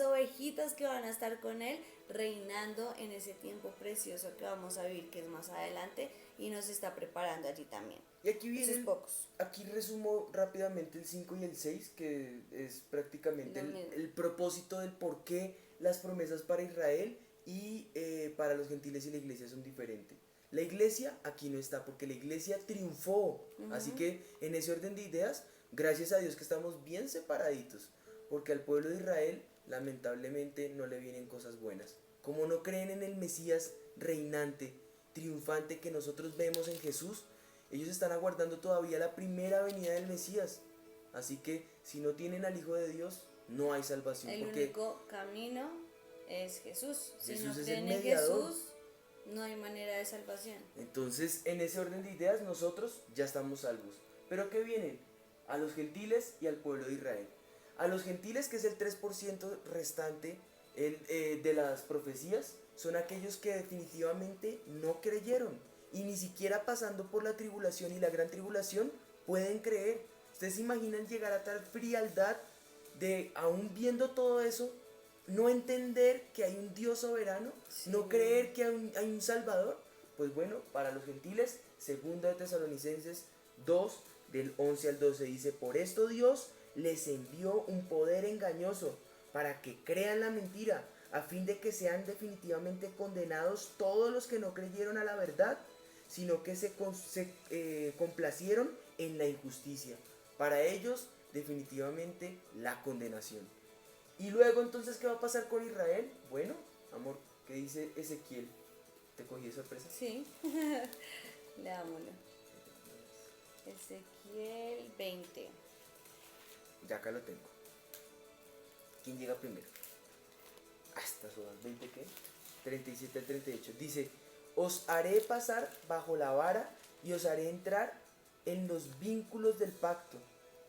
[SPEAKER 2] ovejitas que van a estar con él reinando en ese tiempo precioso que vamos a vivir, que es más adelante, y nos está preparando allí también.
[SPEAKER 1] Y aquí vienen, aquí resumo rápidamente el 5 y el 6, que es prácticamente el propósito del por qué las promesas para Israel y para los gentiles y la iglesia son diferentes. La iglesia aquí no está porque la iglesia triunfó. Así que en ese orden de ideas, gracias a Dios que estamos bien separaditos, porque al pueblo de Israel lamentablemente no le vienen cosas buenas. Como no creen en el Mesías reinante, triunfante que nosotros vemos en Jesús, ellos están aguardando todavía la primera venida del Mesías. Así que si no tienen al Hijo de Dios, no hay salvación.
[SPEAKER 2] El único camino es Jesús. Si
[SPEAKER 1] Jesús
[SPEAKER 2] no
[SPEAKER 1] es el
[SPEAKER 2] creen en
[SPEAKER 1] mediador.
[SPEAKER 2] Jesús, no hay manera de salvación.
[SPEAKER 1] Entonces, en ese orden de ideas, nosotros ya estamos salvos. ¿Pero qué vienen? A los gentiles y al pueblo de Israel. A los gentiles, que es el 3% restante de las profecías, son aquellos que definitivamente no creyeron. Y ni siquiera pasando por la tribulación y la gran tribulación pueden creer. ¿Ustedes se imaginan llegar a tal frialdad de, aún viendo todo eso, no entender que hay un Dios soberano? Sí. No creer que hay un Salvador. Pues bueno, para los gentiles, 2 de Tesalonicenses 2, del 11 al 12 dice: por esto Dios les envió un poder engañoso para que crean la mentira, a fin de que sean definitivamente condenados todos los que no creyeron a la verdad, sino que se complacieron en la injusticia. Para ellos, definitivamente, la condenación. Y luego, entonces, ¿qué va a pasar con Israel? Bueno, amor, ¿Qué dice Ezequiel? ¿Te cogí de sorpresa?
[SPEAKER 2] Sí, leámoslo. Ezequiel 20.
[SPEAKER 1] Ya acá lo tengo. ¿Quién llega primero? Estas horas, ¿20 qué? 37 al 38. Dice, os haré pasar bajo la vara y os haré entrar en los vínculos del pacto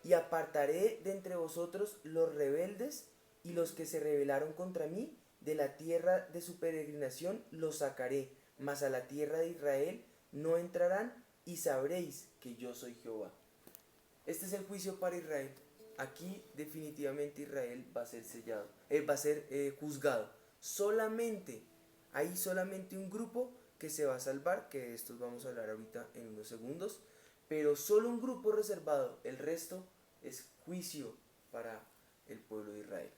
[SPEAKER 1] y apartaré de entre vosotros los rebeldes y los que se rebelaron contra mí de la tierra de su peregrinación los sacaré, mas a la tierra de Israel no entrarán y sabréis que yo soy Jehová. Este es el juicio para Israel. Aquí definitivamente Israel va a ser sellado, va a ser juzgado. Hay solamente un grupo que se va a salvar, que de estos vamos a hablar ahorita en unos segundos, pero solo un grupo reservado, el resto es juicio para el pueblo de Israel.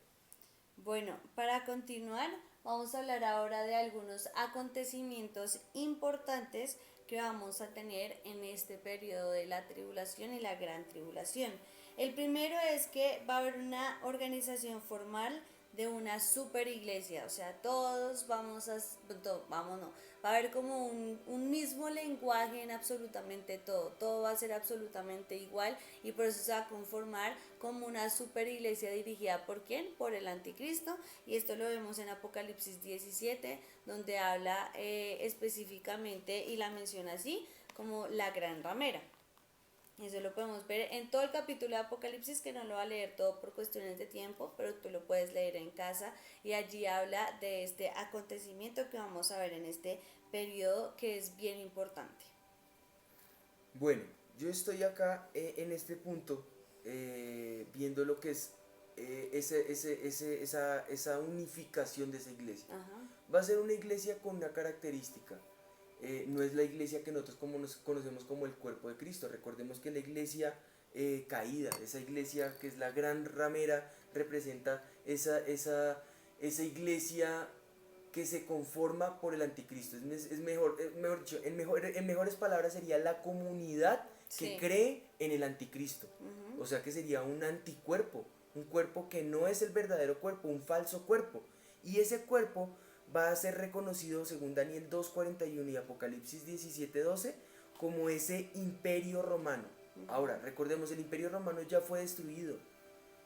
[SPEAKER 2] Bueno, para continuar, vamos a hablar ahora de algunos acontecimientos importantes que vamos a tener en este periodo de la tribulación y la gran tribulación. El primero es que va a haber una organización formal de una super iglesia, o sea, todos vamos a, vamos no, va a haber como un mismo lenguaje en absolutamente todo va a ser absolutamente igual y por eso se va a conformar como una super iglesia dirigida por ¿quién? Por el anticristo, y esto lo vemos en Apocalipsis 17, donde habla específicamente y la menciona así como la gran ramera. Eso lo podemos ver en todo el capítulo de Apocalipsis, que no lo va a leer todo por cuestiones de tiempo, pero tú lo puedes leer en casa y allí habla de este acontecimiento que vamos a ver en este periodo que es bien importante.
[SPEAKER 1] Bueno, yo estoy acá en este punto viendo lo que es esa unificación de esa iglesia.
[SPEAKER 2] Ajá.
[SPEAKER 1] Va a ser una iglesia con una característica. No es la iglesia que nosotros nos conocemos como el cuerpo de Cristo. Recordemos que la iglesia caída, esa iglesia que es la gran ramera, representa esa iglesia que se conforma por el anticristo. Es mejor dicho, en mejores palabras sería la comunidad que cree en el anticristo. O sea que sería un anticuerpo, un cuerpo que no es el verdadero cuerpo, un falso cuerpo. Y ese cuerpo va a ser reconocido según Daniel 2:41 y Apocalipsis 17:12 como ese imperio romano. Ahora, recordemos, el imperio romano ya fue destruido.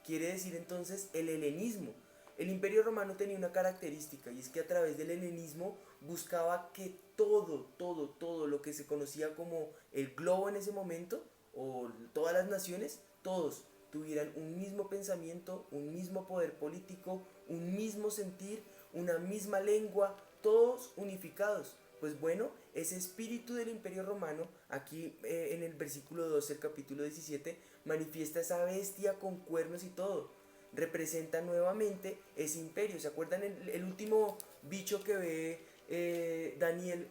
[SPEAKER 1] Quiere decir entonces el helenismo. El imperio romano tenía una característica, y es que a través del helenismo buscaba que todo lo que se conocía como el globo en ese momento, o todas las naciones, todos tuvieran un mismo pensamiento, un mismo poder político, un mismo sentir, una misma lengua, todos unificados. Pues bueno, ese espíritu del imperio romano, aquí en el versículo 12 del capítulo 17, manifiesta esa bestia con cuernos y todo. Representa nuevamente ese imperio. ¿Se acuerdan el último bicho que ve Daniel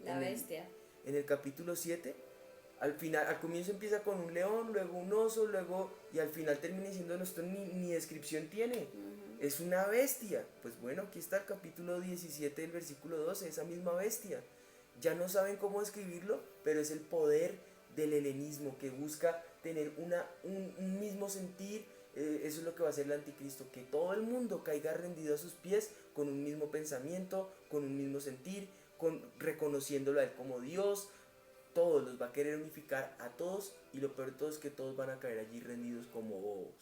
[SPEAKER 2] La bestia.
[SPEAKER 1] En el capítulo 7? Al final, al comienzo empieza con un león, luego un oso, luego, y al final termina diciendo, no, esto ni descripción tiene. Es una bestia. Pues bueno, aquí está el capítulo 17 del versículo 12, esa misma bestia. Ya no saben cómo describirlo, pero es el poder del helenismo que busca tener un mismo sentir. Eso es lo que va a hacer el anticristo, que todo el mundo caiga rendido a sus pies con un mismo pensamiento, con un mismo sentir, reconociéndolo a él como Dios. Todos los va a querer unificar a todos, y lo peor de todo es que todos van a caer allí rendidos como bobos.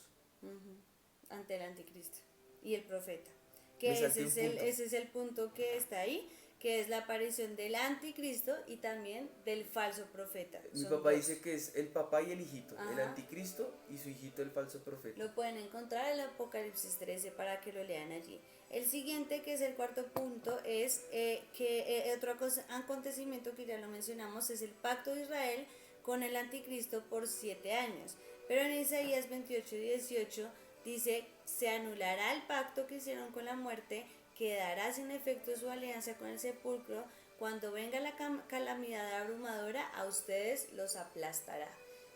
[SPEAKER 2] Ante el anticristo y el profeta, que ese es el punto que está ahí, que es la aparición del anticristo y también del falso profeta.
[SPEAKER 1] Mi papá dice que es el papá y el hijito. Ajá. El anticristo y su hijito el falso profeta.
[SPEAKER 2] Lo pueden encontrar en el Apocalipsis 13 para que lo lean allí. El siguiente, que es el cuarto punto, es que otro acontecimiento que ya lo mencionamos es el pacto de Israel con el anticristo por 7 años. Pero en Isaías 28:18 dice, se anulará el pacto que hicieron con la muerte, quedará sin efecto su alianza con el sepulcro, cuando venga la calamidad abrumadora, a ustedes los aplastará.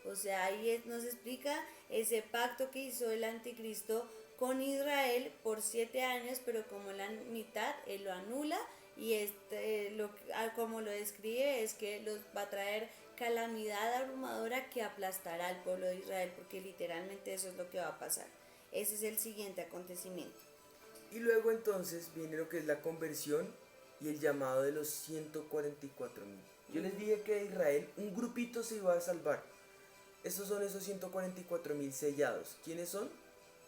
[SPEAKER 2] O sea, ahí nos explica ese pacto que hizo el anticristo con Israel por 7 años, pero como la mitad él lo anula, y como lo describe es que los va a traer calamidad abrumadora que aplastará al pueblo de Israel, porque literalmente eso es lo que va a pasar. Ese es el siguiente acontecimiento.
[SPEAKER 1] Y luego entonces viene lo que es la conversión y el llamado de los 144.000. Yo les dije que de Israel un grupito se iba a salvar. Estos son esos 144.000 sellados. ¿Quiénes son?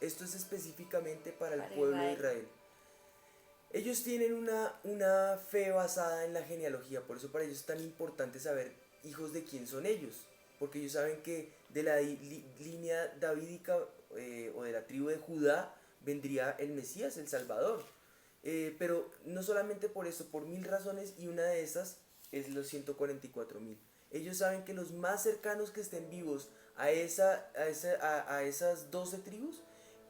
[SPEAKER 1] Esto es específicamente para el
[SPEAKER 2] Para
[SPEAKER 1] pueblo de
[SPEAKER 2] Israel.
[SPEAKER 1] Israel. Ellos tienen una fe basada en la genealogía, por eso para ellos es tan importante saber hijos de quién son ellos, porque ellos saben que de la línea davídica o de la tribu de Judá vendría el Mesías, el Salvador. Pero no solamente por eso, por mil razones, y una de esas es los 144.000. Ellos saben que los más cercanos que estén vivos a esas 12 tribus,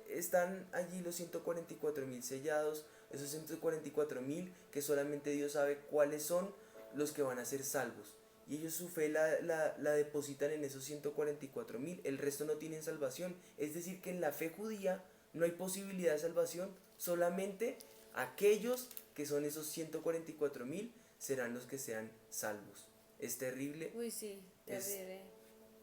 [SPEAKER 1] están allí los 144.000 sellados, esos 144.000 que solamente Dios sabe cuáles son los que van a ser salvos. Y ellos su fe la depositan en esos 144.000, el resto no tienen salvación. Es decir, que en la fe judía no hay posibilidad de salvación, solamente aquellos que son esos 144.000 serán los que sean salvos. Es terrible.
[SPEAKER 2] Uy, sí, terrible.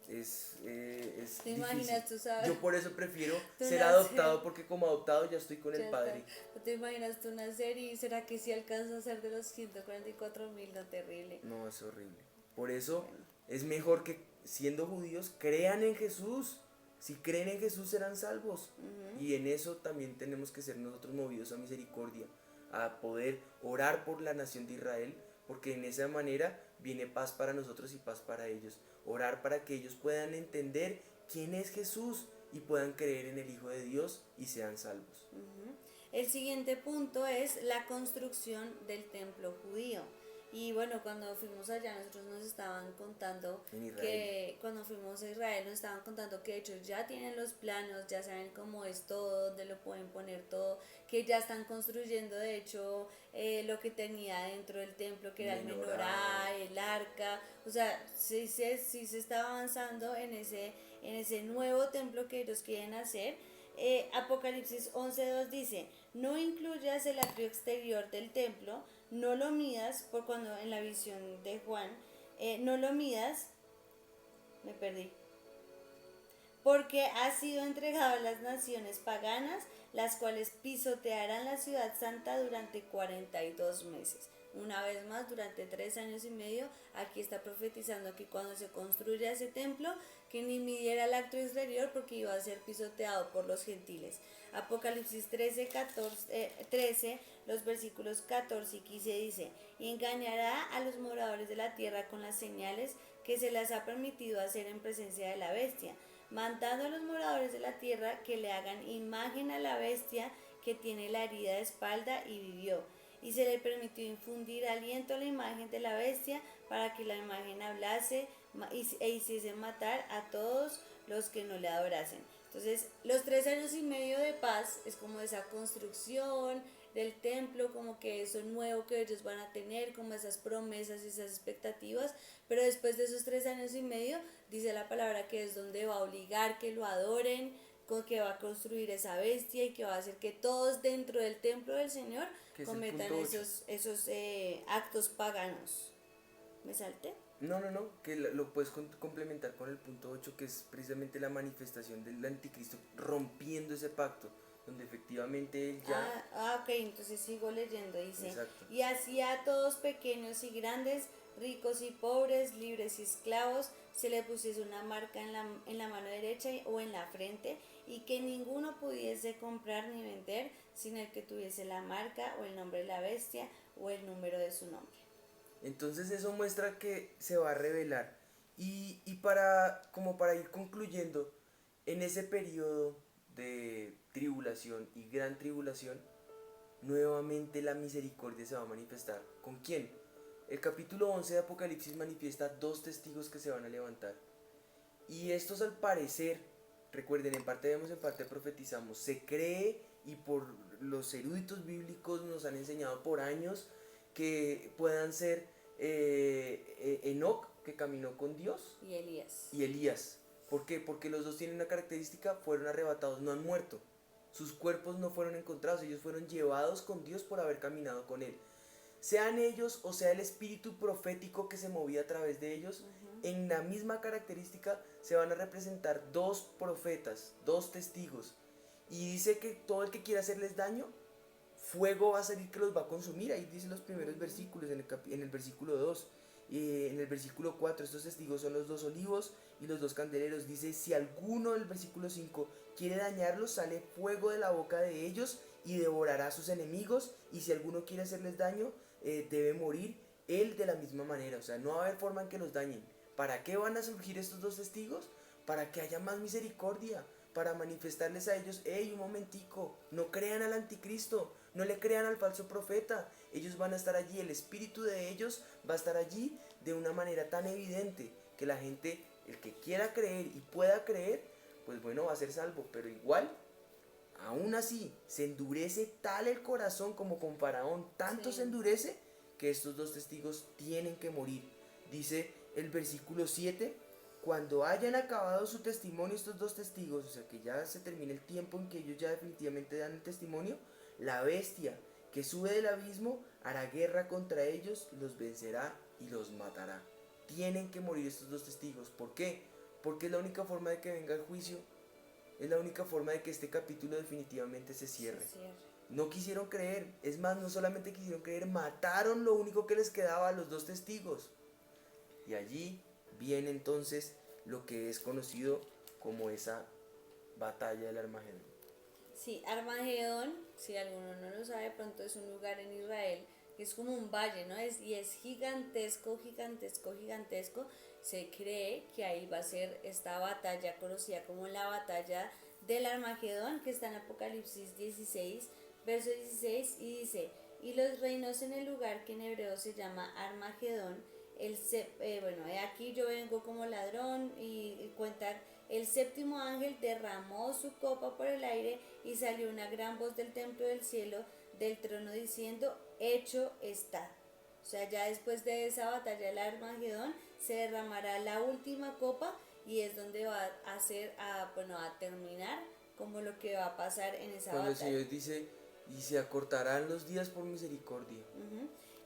[SPEAKER 1] Es
[SPEAKER 2] ¿Te
[SPEAKER 1] difícil.
[SPEAKER 2] imaginas, tú sabes?
[SPEAKER 1] Yo por eso prefiero
[SPEAKER 2] Tú
[SPEAKER 1] ser
[SPEAKER 2] nacer,
[SPEAKER 1] adoptado, porque como adoptado ya estoy con
[SPEAKER 2] ya
[SPEAKER 1] el Padre.
[SPEAKER 2] está. ¿No te imaginas tú nacer y será que si alcanza a ser de los 144.000? No, terrible.
[SPEAKER 1] No, es horrible. Por eso
[SPEAKER 2] Bueno,
[SPEAKER 1] es mejor que siendo judíos crean en Jesús. Si creen en Jesús serán salvos.
[SPEAKER 2] ujú.
[SPEAKER 1] Y en eso también tenemos que ser nosotros movidos a misericordia, a poder orar por la nación de Israel, porque en esa manera viene paz para nosotros y paz para ellos. Orar para que ellos puedan entender quién es Jesús y puedan creer en el Hijo de Dios y sean salvos.
[SPEAKER 2] Ujú. El siguiente punto es la construcción del templo judío. Y bueno, cuando fuimos allá, nosotros nos estaban contando
[SPEAKER 1] En Israel.
[SPEAKER 2] que cuando fuimos a Israel nos estaban contando que de hecho ya tienen los planos, ya saben cómo es todo, dónde lo pueden poner todo, que ya están construyendo de hecho lo que tenía dentro del templo, que era el menorá, el arca. O sea, sí se está avanzando en ese nuevo templo que ellos quieren hacer. Apocalipsis 11:2 dice, no incluyas el atrio exterior del templo, no lo midas, por cuando en la visión de Juan, no lo midas, me perdí, porque ha sido entregado a las naciones paganas, las cuales pisotearán la ciudad santa durante 42 meses. Una vez más, durante 3 años y medio, aquí está profetizando que cuando se construya ese templo, que ni midiera el acto exterior porque iba a ser pisoteado por los gentiles. Apocalipsis 13, los versículos 14 y 15 dice, y engañará a los moradores de la tierra con las señales que se les ha permitido hacer en presencia de la bestia, mandando a los moradores de la tierra que le hagan imagen a la bestia que tiene la herida de espalda y vivió. Y se le permitió infundir aliento a la imagen de la bestia para que la imagen hablase e hiciese matar a todos los que no le adorasen. Entonces, los 3 años y medio de paz es como esa construcción del templo, como que eso nuevo que ellos van a tener, como esas promesas y esas expectativas, pero después de esos 3 años y medio, dice la palabra que es donde va a obligar que lo adoren, con que va a construir esa bestia y que va a hacer que todos dentro del templo del Señor
[SPEAKER 1] Que es el
[SPEAKER 2] cometan
[SPEAKER 1] punto 8.
[SPEAKER 2] esos actos paganos. ¿Me salté?
[SPEAKER 1] No, que lo puedes complementar con el punto 8, que es precisamente la manifestación del anticristo rompiendo ese pacto, donde efectivamente él ya...
[SPEAKER 2] Ok, entonces sigo leyendo, dice,
[SPEAKER 1] Exacto.
[SPEAKER 2] y así a todos pequeños y grandes, ricos y pobres, libres y esclavos, se le pusiese una marca en la mano derecha o en la frente, y que ninguno pudiese comprar ni vender sin el que tuviese la marca o el nombre de la bestia o el número de su nombre.
[SPEAKER 1] Entonces eso muestra que se va a revelar. Y como para ir concluyendo, en ese periodo de tribulación y gran tribulación, nuevamente la misericordia se va a manifestar. ¿Con quién? El capítulo 11 de Apocalipsis manifiesta dos testigos que se van a levantar. Y estos al parecer, recuerden, en parte vemos, en parte profetizamos, se cree y por los eruditos bíblicos nos han enseñado por años que puedan ser Enoc, que caminó con Dios, y Elías. ¿Por qué? Porque los dos tienen una característica: fueron arrebatados, no han muerto. Sus cuerpos no fueron encontrados, ellos fueron llevados con Dios por haber caminado con Él. Sean ellos o sea el espíritu profético que se movía a través de ellos, en la misma característica se van a representar dos profetas, dos testigos. Y dice que todo el que quiera hacerles daño, fuego va a salir que los va a consumir. Ahí dicen los primeros versículos, en el versículo 2. En el versículo 4, estos testigos son los dos olivos y los dos candeleros. Dice, si alguno, del versículo 5, quiere dañarlos, sale fuego de la boca de ellos y devorará a sus enemigos. Y si alguno quiere hacerles daño, debe morir él de la misma manera. O sea, no va a haber forma en que los dañen. ¿Para qué van a surgir estos dos testigos? Para que haya más misericordia, para manifestarles a ellos, hey, un momentico, no crean al anticristo, no le crean al falso profeta, ellos van a estar allí, el espíritu de ellos va a estar allí de una manera tan evidente que la gente, el que quiera creer y pueda creer, pues bueno, va a ser salvo, pero igual, aún así, se endurece tal el corazón como con Faraón, tanto se endurece que estos dos testigos tienen que morir. Dice el versículo 7, cuando hayan acabado su testimonio estos dos testigos, o sea que ya se termine el tiempo en que ellos ya definitivamente dan el testimonio, la bestia que sube del abismo hará guerra contra ellos, los vencerá y los matará. Tienen que morir estos dos testigos. ¿Por qué? Porque es la única forma de que venga el juicio, es la única forma de que este capítulo definitivamente se cierre. No quisieron creer, es más, no solamente quisieron creer, mataron lo único que les quedaba a los dos testigos. Y allí viene entonces lo que es conocido como esa batalla del Armagedón.
[SPEAKER 2] Sí, Armagedón, si alguno no lo sabe, pronto es un lugar en Israel que es como un valle, ¿no? Y es gigantesco, gigantesco, gigantesco. Se cree que ahí va a ser esta batalla conocida como la batalla del Armagedón, que está en Apocalipsis 16, verso 16, y dice, y los reinos en el lugar que en hebreo se llama Armagedón, bueno, aquí yo vengo como ladrón y cuenta, el séptimo ángel derramó su copa por el aire y salió una gran voz del templo del cielo, del trono diciendo, hecho está. O sea, ya después de esa batalla del Armagedón se derramará la última copa y es donde va a terminar como lo que va a pasar en esa
[SPEAKER 1] Cuando
[SPEAKER 2] batalla.
[SPEAKER 1] el Señor dice, y se acortarán los días por misericordia.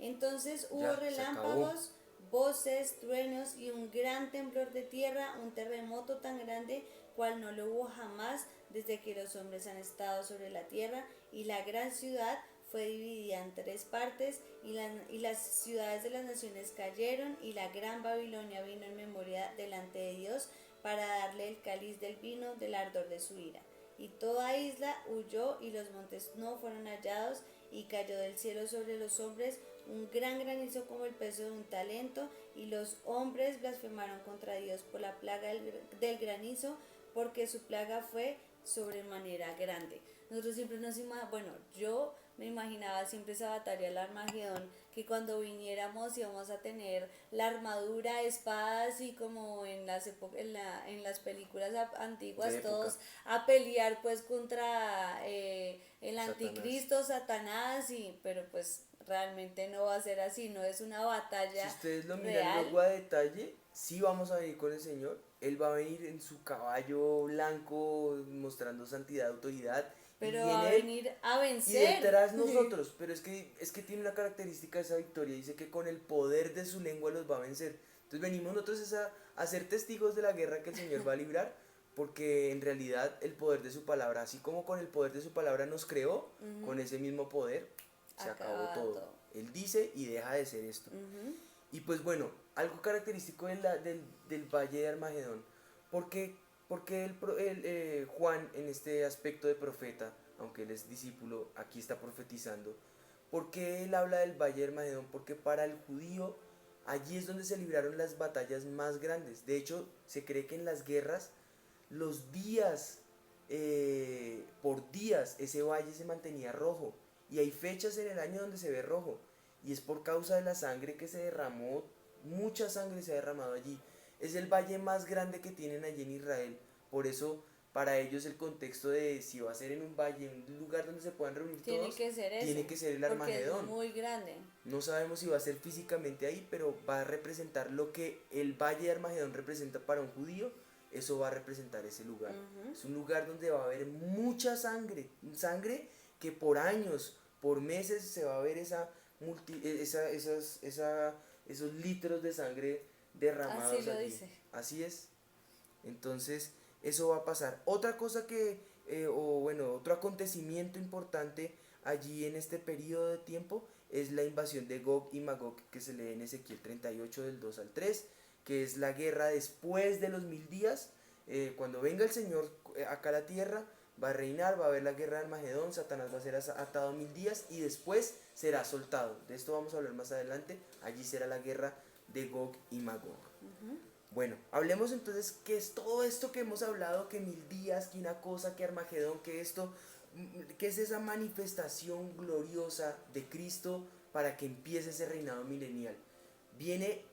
[SPEAKER 2] Entonces hubo
[SPEAKER 1] Ya,
[SPEAKER 2] relámpagos, voces, truenos y un gran temblor de tierra, un terremoto tan grande cual no lo hubo jamás desde que los hombres han estado sobre la tierra, y la gran ciudad fue dividida en tres partes, y las ciudades de las naciones cayeron, y la gran Babilonia vino en memoria delante de Dios para darle el cáliz del vino del ardor de su ira. Y toda isla huyó y los montes no fueron hallados, y cayó del cielo sobre los hombres un gran granizo como el peso de un talento, y los hombres blasfemaron contra Dios por la plaga del granizo, porque su plaga fue sobremanera grande. Nosotros siempre yo me imaginaba siempre esa batalla del Armagedón, que cuando viniéramos íbamos a tener la armadura, espadas y como en las películas antiguas todos a pelear pues contra el anticristo, Satanás, pero pues realmente no va a ser así, no es una batalla.
[SPEAKER 1] Si ustedes lo miran
[SPEAKER 2] real.
[SPEAKER 1] luego a detalle, sí vamos a venir con el Señor. Él va a venir en su caballo blanco mostrando santidad, autoridad.
[SPEAKER 2] Pero
[SPEAKER 1] y
[SPEAKER 2] va a
[SPEAKER 1] en él,
[SPEAKER 2] venir a
[SPEAKER 1] y
[SPEAKER 2] vencer.
[SPEAKER 1] detrás nosotros. Pero es que tiene una característica esa victoria. Dice que con el poder de su lengua los va a vencer. Entonces venimos nosotros a ser testigos de la guerra que el Señor va a librar. Porque en realidad el poder de su palabra, así como con el poder de su palabra nos creó, con ese mismo poder se acabó todo. Él dice y deja de ser esto. Y pues bueno, algo característico del Valle de Armagedón. Porque Juan, en este aspecto de profeta, aunque él es discípulo, aquí está profetizando. ¿Por qué él habla del Valle de Armagedón? Porque para el judío allí es donde se libraron las batallas más grandes. De hecho, se cree que en las guerras, los días, por días, ese valle se mantenía rojo. Y hay fechas en el año donde se ve rojo. Y es por causa de la sangre que se derramó, mucha sangre se ha derramado allí. Es el valle más grande que tienen allí en Israel. Por eso, para ellos el contexto de si va a ser en un valle, en un lugar donde se puedan reunir todos, tiene que ser el Armagedón.
[SPEAKER 2] Es muy grande.
[SPEAKER 1] No sabemos si va a ser físicamente ahí, pero va a representar lo que el Valle de Armagedón representa para un judío. Eso va a representar ese lugar. Es un lugar donde va a haber mucha sangre. Sangre que por años, por meses se va a ver esos litros de sangre derramados.
[SPEAKER 2] Así lo dice.
[SPEAKER 1] Así es. Entonces, eso va a pasar. Otra cosa otro acontecimiento importante allí en este periodo de tiempo es la invasión de Gog y Magog, que se lee en Ezequiel 38 del 2 al 3, que es la guerra después de los 1000 días. Cuando venga el Señor acá a la tierra, va a reinar, va a haber la guerra de Armagedón, Satanás va a ser atado 1000 días y después será soltado. De esto vamos a hablar más adelante. Allí será la guerra de Gog y Magog.
[SPEAKER 2] Ujú.
[SPEAKER 1] Bueno, hablemos entonces qué es todo esto que hemos hablado, que 1000 días, que una cosa, que Armagedón, que esto, qué es esa manifestación gloriosa de Cristo para que empiece ese reinado milenial. Viene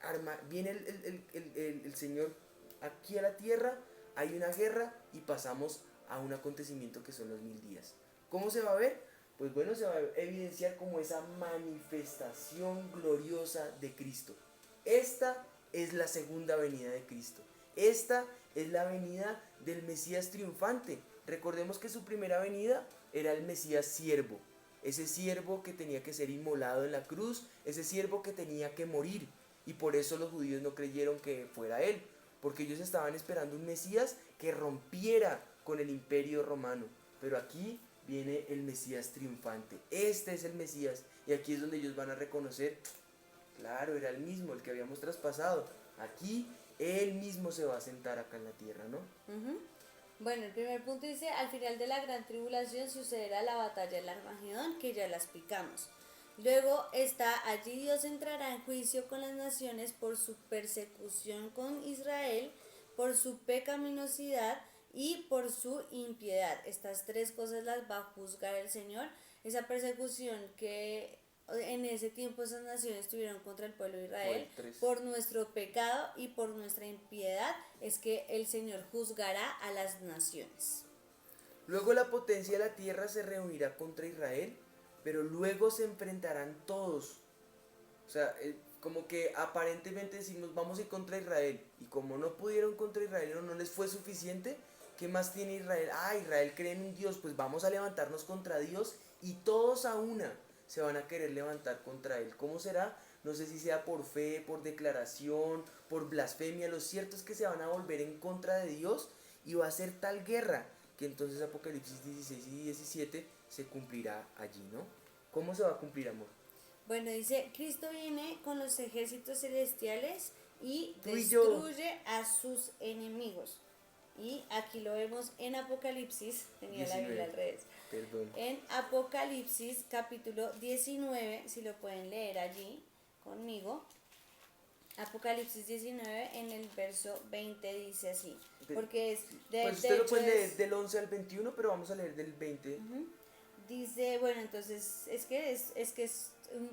[SPEAKER 1] el Señor aquí a la tierra, hay una guerra y pasamos a un acontecimiento que son los 1000 días. ¿Cómo se va a ver? Pues bueno, se va a evidenciar como esa manifestación gloriosa de Cristo. Esta es la segunda venida de Cristo. Esta es la venida del Mesías triunfante. Recordemos que su primera venida era el Mesías siervo. Ese siervo que tenía que ser inmolado en la cruz, ese siervo que tenía que morir. Y por eso los judíos no creyeron que fuera él, porque ellos estaban esperando un Mesías que rompiera con el imperio romano. Pero aquí viene el Mesías triunfante. Este es el Mesías. Y aquí es donde ellos van a reconocer, claro, era el mismo, el que habíamos traspasado. Aquí él mismo se va a sentar acá en la tierra, ¿no?
[SPEAKER 2] Ujú. Bueno, el primer punto dice, al final de la gran tribulación sucederá la batalla del Armagedón, que ya la explicamos. Luego está, allí Dios entrará en juicio con las naciones por su persecución con Israel, por su pecaminosidad y por su impiedad. Estas tres cosas las va a juzgar el Señor. Esa persecución que en ese tiempo esas naciones tuvieron contra el pueblo de Israel por nuestro pecado y por nuestra impiedad, es que el Señor juzgará a las naciones.
[SPEAKER 1] Luego la potencia de la tierra se reunirá contra Israel, pero luego se enfrentarán todos. O sea, como que aparentemente decimos vamos a ir contra Israel, y como no pudieron contra Israel o no les fue suficiente, ¿qué más tiene Israel? Ah, Israel cree en un Dios, pues vamos a levantarnos contra Dios, y todos a una se van a querer levantar contra él. ¿Cómo será? No sé si sea por fe, por declaración, por blasfemia. Lo cierto es que se van a volver en contra de Dios y va a ser tal guerra que entonces Apocalipsis 16 y 17 se cumplirá allí, ¿no? ¿Cómo se va a cumplir, amor?
[SPEAKER 2] Bueno, dice, Cristo viene con los ejércitos celestiales y
[SPEAKER 1] Tú y yo.
[SPEAKER 2] destruye a sus enemigos. Y aquí lo vemos en Apocalipsis, tenía la Biblia
[SPEAKER 1] 19.
[SPEAKER 2] al revés.
[SPEAKER 1] Perdón.
[SPEAKER 2] En Apocalipsis capítulo 19, si lo pueden leer allí conmigo. Apocalipsis 19 en el verso 20 dice así, porque es
[SPEAKER 1] Pues usted lo puede leer del 11 al 21, pero vamos a leer del 20.
[SPEAKER 2] Dice, bueno, entonces es que es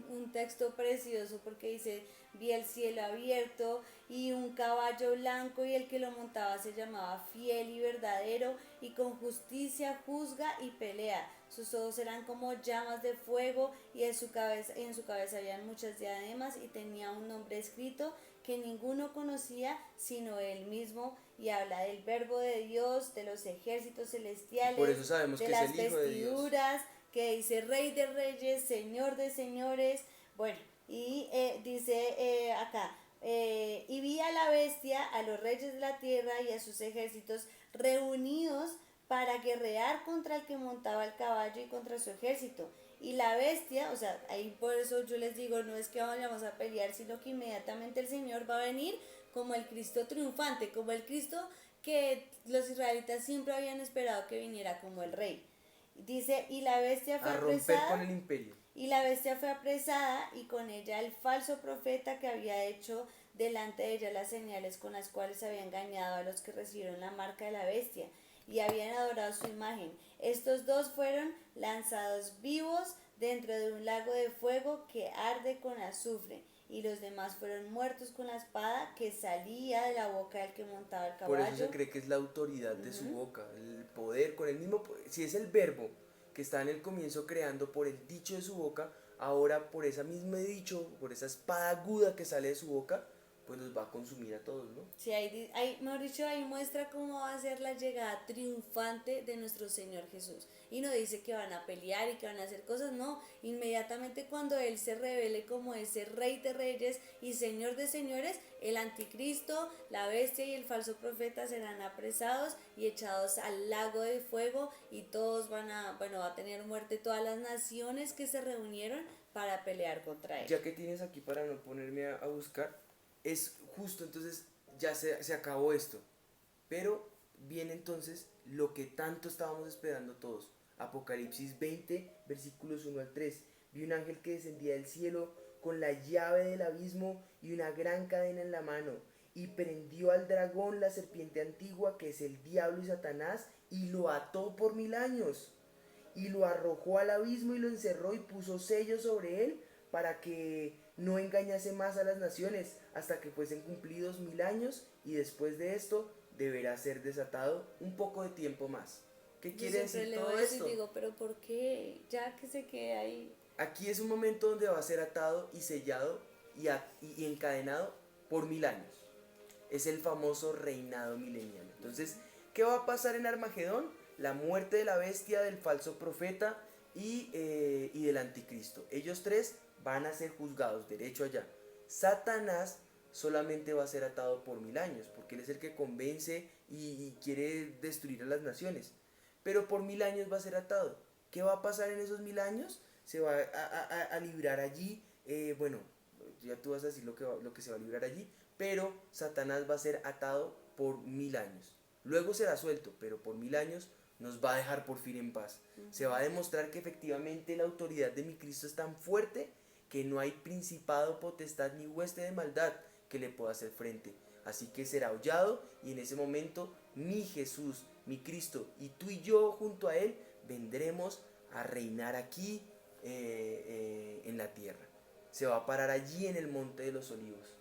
[SPEAKER 2] un texto precioso porque dice, vi el cielo abierto y un caballo blanco y el que lo montaba se llamaba Fiel y Verdadero y con justicia juzga y pelea. Sus ojos eran como llamas de fuego y en su cabeza habían muchas diademas y tenía un nombre escrito que ninguno conocía sino él mismo, y habla del verbo de Dios, de los ejércitos celestiales,
[SPEAKER 1] por eso sabemos
[SPEAKER 2] de
[SPEAKER 1] que
[SPEAKER 2] las
[SPEAKER 1] es el Hijo de Dios.
[SPEAKER 2] vestiduras, que dice Rey de Reyes, Señor de Señores. Bueno, y dice acá, y vi a la bestia, a los reyes de la tierra y a sus ejércitos reunidos para guerrear contra el que montaba el caballo y contra su ejército. Y la bestia, o sea, ahí por eso yo les digo, no es que vayamos a pelear, sino que inmediatamente el Señor va a venir como el Cristo triunfante, como el Cristo que los israelitas siempre habían esperado que viniera como el Rey. Dice, y la bestia fue
[SPEAKER 1] A romper
[SPEAKER 2] apresada,
[SPEAKER 1] con el imperio.
[SPEAKER 2] y la bestia fue apresada, y con ella el falso profeta que había hecho delante de ella las señales con las cuales había engañado a los que recibieron la marca de la bestia y habían adorado su imagen. Estos dos fueron lanzados vivos dentro de un lago de fuego que arde con azufre, y los demás fueron muertos con la espada que salía de la boca del que montaba el caballo.
[SPEAKER 1] Por eso se cree que es la autoridad de su boca, el poder, con el mismo poder. Si es el verbo que está en el comienzo creando por el dicho de su boca, ahora por ese mismo dicho, por esa espada aguda que sale de su boca, pues los va a consumir a todos, ¿no?
[SPEAKER 2] Sí, mejor dicho, ahí muestra cómo va a ser la llegada triunfante de nuestro Señor Jesús. Y no dice que van a pelear y que van a hacer cosas, no. Inmediatamente cuando Él se revele como ese Rey de Reyes y Señor de Señores, el anticristo, la bestia y el falso profeta serán apresados y echados al lago de fuego, y todos va a tener muerte todas las naciones que se reunieron para pelear contra Él.
[SPEAKER 1] Ya que tienes aquí para no ponerme a buscar, es justo, entonces ya se acabó esto. Pero viene entonces lo que tanto estábamos esperando todos. Apocalipsis 20, versículos 1 al 3. Vi un ángel que descendía del cielo con la llave del abismo y una gran cadena en la mano, y prendió al dragón, la serpiente antigua, que es el diablo y Satanás, y lo ató por 1000 años. Y lo arrojó al abismo y lo encerró y puso sellos sobre él para que no engañase más a las naciones hasta que fuesen cumplidos 1000 años, y después de esto deberá ser desatado un poco de tiempo más. ¿Qué quiere decir todo esto?
[SPEAKER 2] Y digo, pero ¿por qué? Ya que se quede ahí.
[SPEAKER 1] Aquí es un momento donde va a ser atado y sellado y encadenado por 1000 años. Es el famoso reinado milenial. Entonces, ¿qué va a pasar en Armagedón? La muerte de la bestia, del falso profeta y del anticristo. Ellos tres van a ser juzgados, derecho allá. Satanás solamente va a ser atado por 1000 años, porque él es el que convence y quiere destruir a las naciones. Pero por 1000 años va a ser atado. ¿Qué va a pasar en esos 1000 años? Se va a librar allí, bueno, ya tú vas a decir lo que se va a librar allí, pero Satanás va a ser atado por 1000 años. Luego será suelto, pero por 1000 años nos va a dejar por fin en paz. Se va a demostrar que efectivamente la autoridad de mi Cristo es tan fuerte que no hay principado, potestad ni hueste de maldad que le pueda hacer frente. Así que será hollado, y en ese momento mi Jesús, mi Cristo y tú y yo junto a Él vendremos a reinar aquí en la tierra. Se va a parar allí en el monte de los olivos.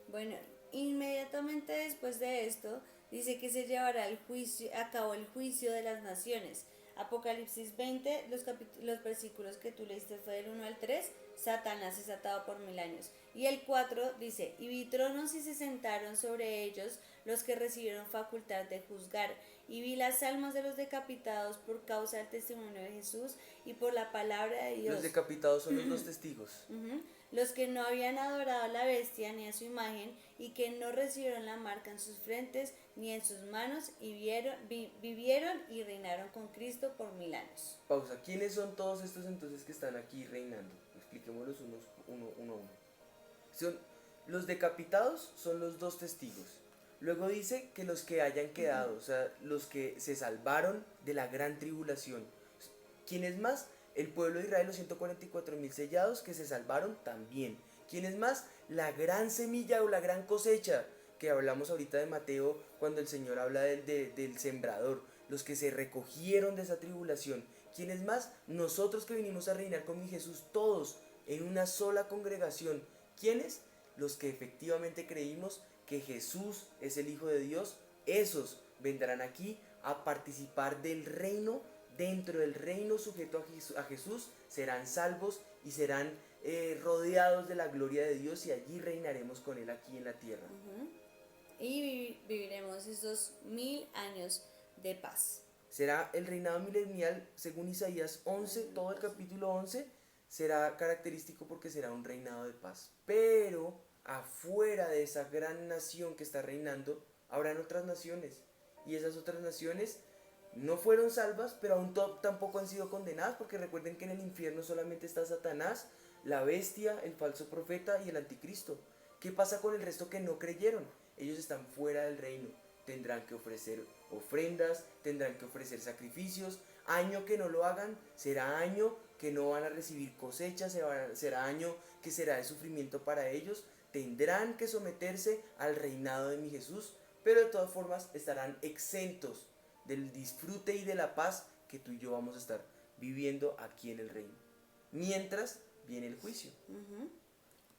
[SPEAKER 2] Bueno, inmediatamente después de esto, dice que se llevará a cabo el juicio de las naciones. Apocalipsis 20, los versículos que tú leíste fue del 1 al 3, Satanás es atado por 1000 años. Y el 4 dice, y vi tronos y se sentaron sobre ellos los que recibieron facultad de juzgar. Y vi las almas de los decapitados por causa del testimonio de Jesús y por la palabra de Dios.
[SPEAKER 1] Los decapitados son los dos testigos.
[SPEAKER 2] Los que no habían adorado a la bestia ni a su imagen, y que no recibieron la marca en sus frentes ni en sus manos, y vivieron y reinaron con Cristo por 1000 años.
[SPEAKER 1] Pausa. ¿Quiénes son todos estos entonces que están aquí reinando? Expliquémoslos uno a uno. Los decapitados son los dos testigos. Luego dice que los que hayan quedado, o sea, los que se salvaron de la gran tribulación. ¿Quiénes más? El pueblo de Israel, los 144.000 sellados que se salvaron también. ¿Quiénes más? La gran semilla o la gran cosecha, que hablamos ahorita de Mateo cuando el Señor habla del sembrador. Los que se recogieron de esa tribulación. ¿Quiénes más? Nosotros que vinimos a reinar con mi Jesús, todos en una sola congregación. ¿Quiénes? Los que efectivamente creímos que Jesús es el Hijo de Dios. Esos vendrán aquí a participar del reino. Dentro del reino sujeto a Jesús serán salvos y serán rodeados de la gloria de Dios, y allí reinaremos con Él aquí en la tierra.
[SPEAKER 2] Y viviremos esos 1000 años de paz.
[SPEAKER 1] Será el reinado milenial, según Isaías 11, todo el capítulo 11, será característico porque será un reinado de paz. Pero afuera de esa gran nación que está reinando, habrán otras naciones, y esas otras naciones no fueron salvas, pero aún tampoco han sido condenadas, porque recuerden que en el infierno solamente está Satanás, la bestia, el falso profeta y el anticristo. ¿Qué pasa con el resto que no creyeron? Ellos están fuera del reino. Tendrán que ofrecer ofrendas, tendrán que ofrecer sacrificios. Año que no lo hagan, será año que no van a recibir cosechas, será año que será de sufrimiento para ellos. Tendrán que someterse al reinado de mi Jesús, pero de todas formas estarán exentos del disfrute y de la paz que tú y yo vamos a estar viviendo aquí en el reino, mientras viene el juicio.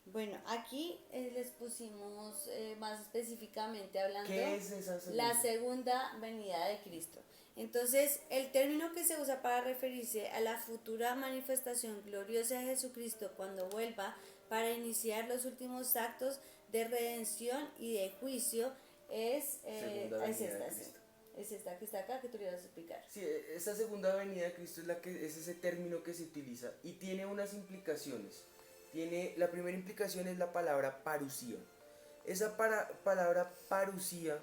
[SPEAKER 2] Bueno, aquí les pusimos más específicamente hablando
[SPEAKER 1] ¿Qué es esa segunda?
[SPEAKER 2] la segunda venida de Cristo. Entonces, el término que se usa para referirse a la futura manifestación gloriosa de Jesucristo cuando vuelva para iniciar los últimos actos de redención y de juicio es,
[SPEAKER 1] Segunda
[SPEAKER 2] es
[SPEAKER 1] venida de
[SPEAKER 2] esta, sí.
[SPEAKER 1] Cristo.
[SPEAKER 2] Es esta que está acá que tú le vas a explicar.
[SPEAKER 1] Sí, esa segunda venida de Cristo es la que es ese término que se utiliza y tiene unas implicaciones. La primera implicación es la palabra parusía. Esa palabra parusía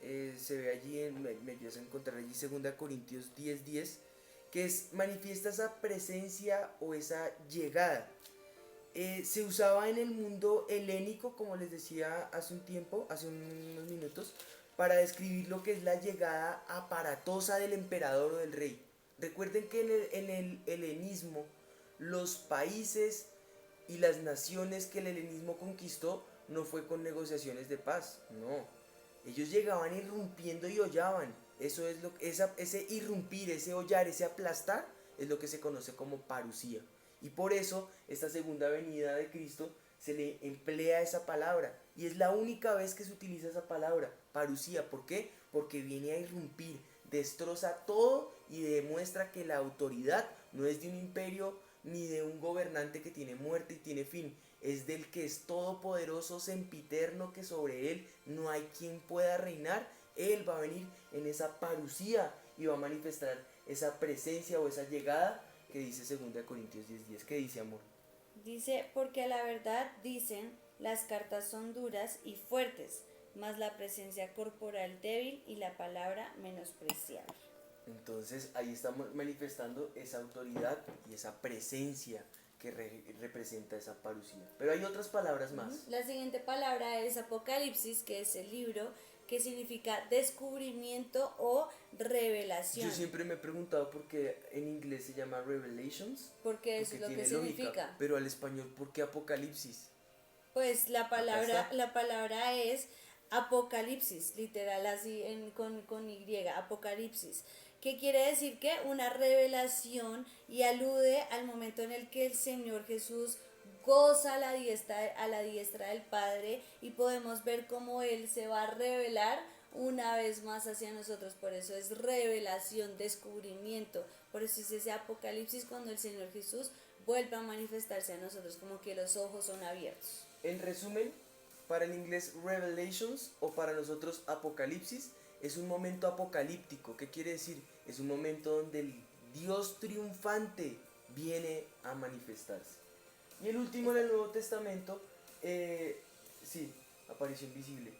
[SPEAKER 1] se ve allí, me ayudas a encontrar allí 2 Corintios 10:10, que manifiesta esa presencia o esa llegada. Se usaba en el mundo helénico, como les decía hace un tiempo, hace unos minutos, para describir lo que es la llegada aparatosa del emperador o del rey. Recuerden que en el helenismo, los países y las naciones que el helenismo conquistó no fue con negociaciones de paz, no. Ellos llegaban irrumpiendo y hollaban. Eso es ese irrumpir, ese hollar, ese aplastar, es lo que se conoce como parusía. Y por eso, esta segunda venida de Cristo se le emplea esa palabra. Y es la única vez que se utiliza esa palabra, parusía. ¿Por qué? Porque viene a irrumpir, destroza todo y demuestra que la autoridad no es de un imperio ni de un gobernante que tiene muerte y tiene fin. Es del que es todopoderoso, sempiterno, que sobre él no hay quien pueda reinar. Él va a venir en esa parusía y va a manifestar esa presencia o esa llegada que dice 2 Corintios 10:10. ¿Qué dice, amor?
[SPEAKER 2] Dice, porque a la verdad dicen, las cartas son duras y fuertes, mas la presencia corporal débil y la palabra menospreciable.
[SPEAKER 1] Entonces ahí estamos manifestando esa autoridad y esa presencia que representa esa parusía. Pero hay otras palabras más.
[SPEAKER 2] La siguiente palabra es Apocalipsis, que es el libro que significa descubrimiento o revelación.
[SPEAKER 1] Yo siempre me he preguntado por qué en inglés se llama Revelations.
[SPEAKER 2] Porque es lo que significa.
[SPEAKER 1] Pero al español, ¿por qué Apocalipsis?
[SPEAKER 2] Pues la palabra es Apocalipsis, literal así con Y, Apocalipsis. ¿Qué quiere decir? Que una revelación y alude al momento en el que el Señor Jesús goza a la diestra del Padre y podemos ver cómo Él se va a revelar una vez más hacia nosotros. Por eso es revelación, descubrimiento. Por eso es ese Apocalipsis cuando el Señor Jesús vuelve a manifestarse a nosotros, como que los ojos son abiertos.
[SPEAKER 1] En resumen, para el inglés Revelations o para nosotros Apocalipsis es un momento apocalíptico. ¿Qué quiere decir? Es un momento donde el Dios triunfante viene a manifestarse. Y el último en el Nuevo Testamento, sí, aparición visible.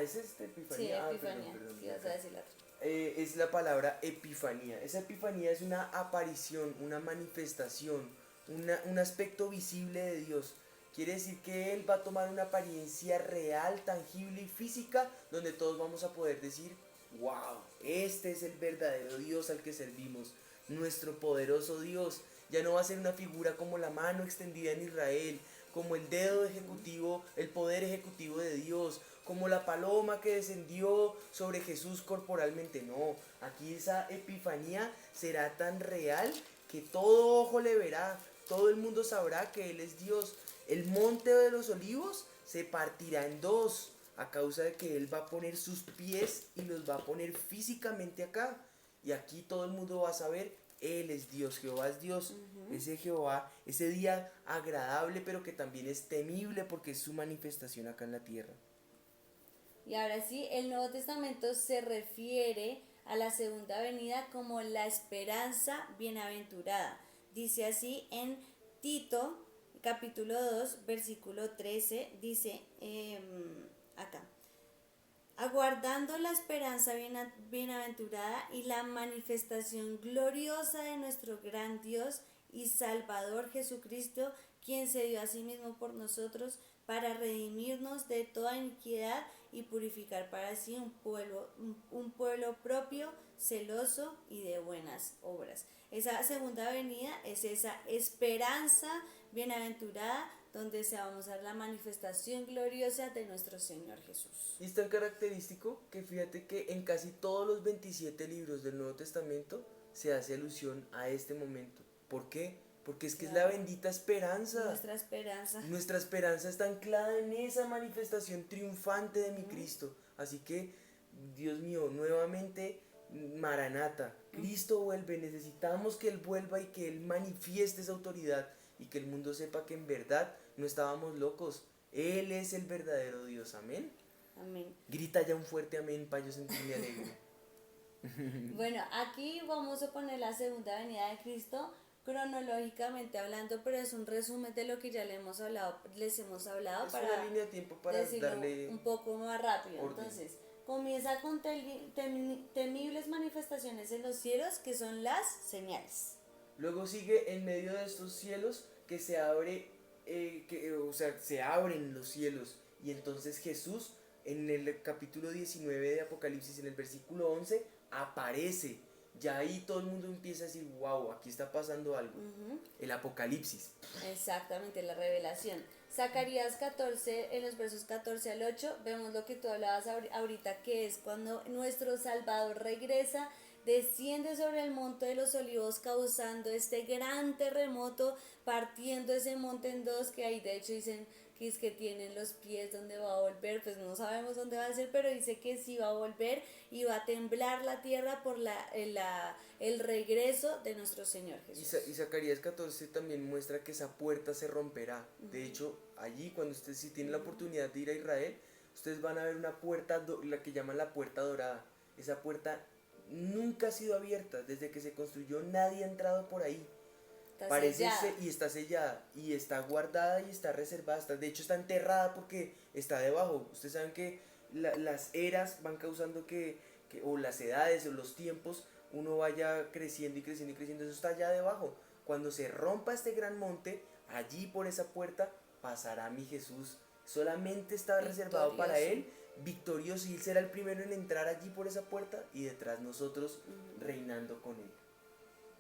[SPEAKER 1] Es Epifanía.
[SPEAKER 2] Sí, Epifanía.
[SPEAKER 1] Perdón.
[SPEAKER 2] Sí, vas a decir la otra.
[SPEAKER 1] Es la palabra epifanía. Esa epifanía es una aparición, una manifestación, un aspecto visible de Dios. Quiere decir que Él va a tomar una apariencia real, tangible y física, donde todos vamos a poder decir, wow, este es el verdadero Dios al que servimos, nuestro poderoso Dios. Ya no va a ser una figura como la mano extendida en Israel, como el dedo ejecutivo, el poder ejecutivo de Dios, como la paloma que descendió sobre Jesús corporalmente. No, aquí esa epifanía será tan real que todo ojo le verá, todo el mundo sabrá que Él es Dios. El monte de los olivos se partirá en dos a causa de que Él va a poner sus pies y los va a poner físicamente acá. Y aquí todo el mundo va a saber, Él es Dios, Jehová es Dios. Ese Jehová, ese día agradable pero que también es temible porque es su manifestación acá en la tierra.
[SPEAKER 2] Y ahora sí, el Nuevo Testamento se refiere a la segunda venida como la esperanza bienaventurada. Dice así en Tito, capítulo 2, versículo 13, dice acá, aguardando la esperanza bienaventurada y la manifestación gloriosa de nuestro gran Dios y Salvador Jesucristo, quien se dio a sí mismo por nosotros para redimirnos de toda iniquidad y purificar para sí un pueblo propio, celoso y de buenas obras. Esa segunda venida es esa esperanza bienaventurada donde se vamos a ver la manifestación gloriosa de nuestro Señor Jesús.
[SPEAKER 1] Y es tan característico que fíjate que en casi todos los 27 libros del Nuevo Testamento se hace alusión a este momento. ¿Por qué? Porque es que es la bendita esperanza.
[SPEAKER 2] Nuestra esperanza.
[SPEAKER 1] Nuestra esperanza está anclada en esa manifestación triunfante de mi Cristo. Así que, Dios mío, nuevamente Maranata, Cristo vuelve, necesitamos que Él vuelva y que Él manifieste esa autoridad y que el mundo sepa que en verdad no estábamos locos. Él es el verdadero Dios, amén.
[SPEAKER 2] Amén.
[SPEAKER 1] Grita ya un fuerte amén para yo sentirme alegre.
[SPEAKER 2] Bueno, aquí vamos a poner la segunda venida de Cristo cronológicamente hablando, pero es un resumen de lo que ya les hemos hablado
[SPEAKER 1] Es
[SPEAKER 2] para
[SPEAKER 1] una línea de tiempo para
[SPEAKER 2] decirlo
[SPEAKER 1] darle
[SPEAKER 2] un poco más rápido.
[SPEAKER 1] orden.
[SPEAKER 2] Entonces, comienza con temibles manifestaciones en los cielos, que son las señales.
[SPEAKER 1] Luego sigue en medio de estos cielos que se abre, o sea, se abren los cielos. Y entonces Jesús, en el capítulo 19 de Apocalipsis, en el versículo 11, aparece. Ya ahí todo el mundo empieza a decir, wow, aquí está pasando algo. El Apocalipsis.
[SPEAKER 2] Exactamente, la revelación. Zacarías 14, en los versos 14 al 8, vemos lo que tú hablabas ahorita, que es cuando nuestro Salvador regresa, desciende sobre el monte de los olivos, causando este gran terremoto, partiendo ese monte en dos, que ahí de hecho dicen que es que tienen los pies donde va a volver, pues no sabemos dónde va a ser, pero dice que sí va a volver y va a temblar la tierra por el regreso de nuestro Señor Jesús.
[SPEAKER 1] Y Zacarías 14 también muestra que esa puerta se romperá. De hecho, allí cuando ustedes si tienen la oportunidad de ir a Israel, ustedes van a ver una puerta, la que llaman la puerta dorada. Esa puerta nunca ha sido abierta. Desde que se construyó nadie ha entrado por ahí. Parece y está sellada y está guardada y está reservada. De hecho está enterrada porque está debajo. Ustedes saben que las eras van causando o las edades o los tiempos, uno vaya creciendo y creciendo y creciendo. Eso está allá debajo. Cuando se rompa este gran monte, allí por esa puerta pasará mi Jesús. Solamente está reservado para Él, victorioso, y Él será el primero en entrar allí por esa puerta y detrás nosotros reinando con Él.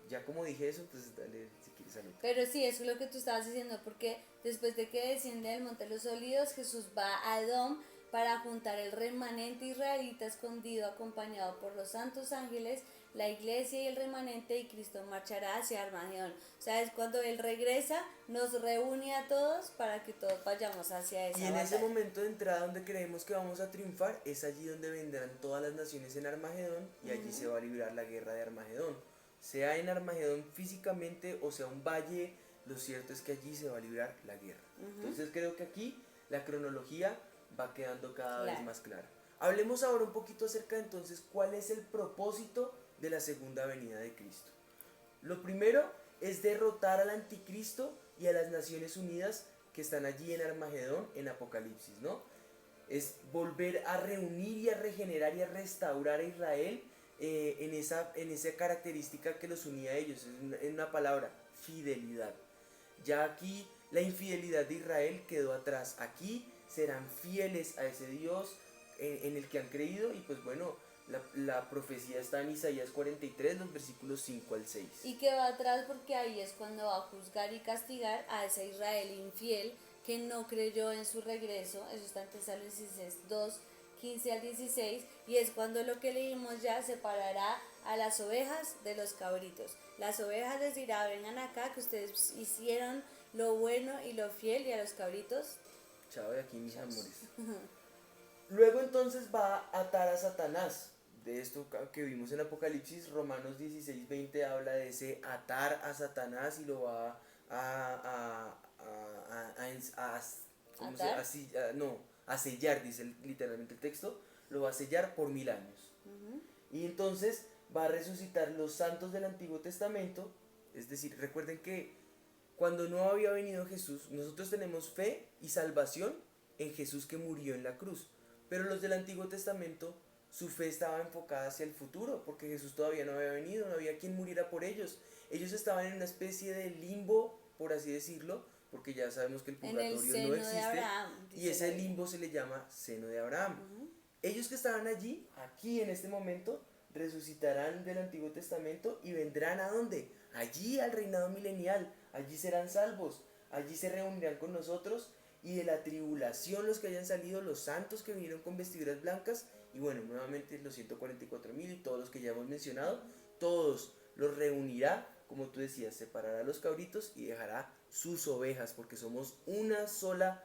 [SPEAKER 1] Ya como dije eso, pues dale si quieres a
[SPEAKER 2] Pero sí, eso es lo que tú estabas diciendo, porque después de que desciende del Monte de los Olivos, Jesús va a Edom para juntar el remanente israelita escondido, acompañado por los santos ángeles, la iglesia y el remanente, y Cristo marchará hacia Armagedón. O sea, es cuando Él regresa, nos reúne a todos para que todos vayamos hacia esa
[SPEAKER 1] Y en
[SPEAKER 2] batalla.
[SPEAKER 1] ese momento de entrada donde creemos que vamos a triunfar, es allí donde vendrán todas las naciones en Armagedón, y allí se va a librar la guerra de Armagedón. Sea en Armagedón físicamente o sea un valle, lo cierto es que allí se va a librar la guerra. Entonces creo que aquí la cronología va quedando cada vez más clara. Hablemos ahora un poquito acerca de entonces cuál es el propósito de la segunda venida de Cristo. Lo primero es derrotar al anticristo y a las Naciones Unidas que están allí en Armagedón en Apocalipsis, ¿no? Es volver a reunir y a regenerar y a restaurar a Israel en esa característica que los unía a ellos, en una palabra, fidelidad. Ya aquí la infidelidad de Israel quedó atrás. Aquí serán fieles a ese Dios en el que han creído, y pues bueno, la profecía está en Isaías 43, los versículos 5 al 6.
[SPEAKER 2] Y que va atrás porque ahí es cuando va a juzgar y castigar a ese Israel infiel que no creyó en su regreso. Eso está en Tesalonicenses 2, 15 al 16, y es cuando lo que leímos ya separará a las ovejas de los cabritos. Las ovejas les dirá, vengan acá que ustedes hicieron lo bueno y lo fiel, y a los cabritos,
[SPEAKER 1] chao de aquí mis amores. Luego entonces va a atar a Satanás. De esto que vimos en Apocalipsis, Romanos 16, 20 habla de ese atar a Satanás y lo va a sellar, dice literalmente el texto, lo va a sellar por 1000 años. Y entonces va a resucitar los santos del Antiguo Testamento. Es decir, recuerden que cuando no había venido Jesús, nosotros tenemos fe y salvación en Jesús que murió en la cruz. Pero los del Antiguo Testamento, su fe estaba enfocada hacia el futuro, porque Jesús todavía no había venido, no había quien muriera por ellos. Ellos estaban en una especie de limbo, por así decirlo, porque ya sabemos que el purgatorio no existe, y ese limbo se le llama seno de Abraham. Ellos que estaban allí, aquí en este momento, resucitarán del Antiguo Testamento y vendrán ¿a dónde? Allí al reinado milenial, allí serán salvos, allí se reunirán con nosotros, y de la tribulación los que hayan salido, los santos que vinieron con vestiduras blancas, y bueno, nuevamente los 144,000 y todos los que ya hemos mencionado, todos los reunirá, como tú decías, separará a los cabritos y dejará sus ovejas, porque somos una sola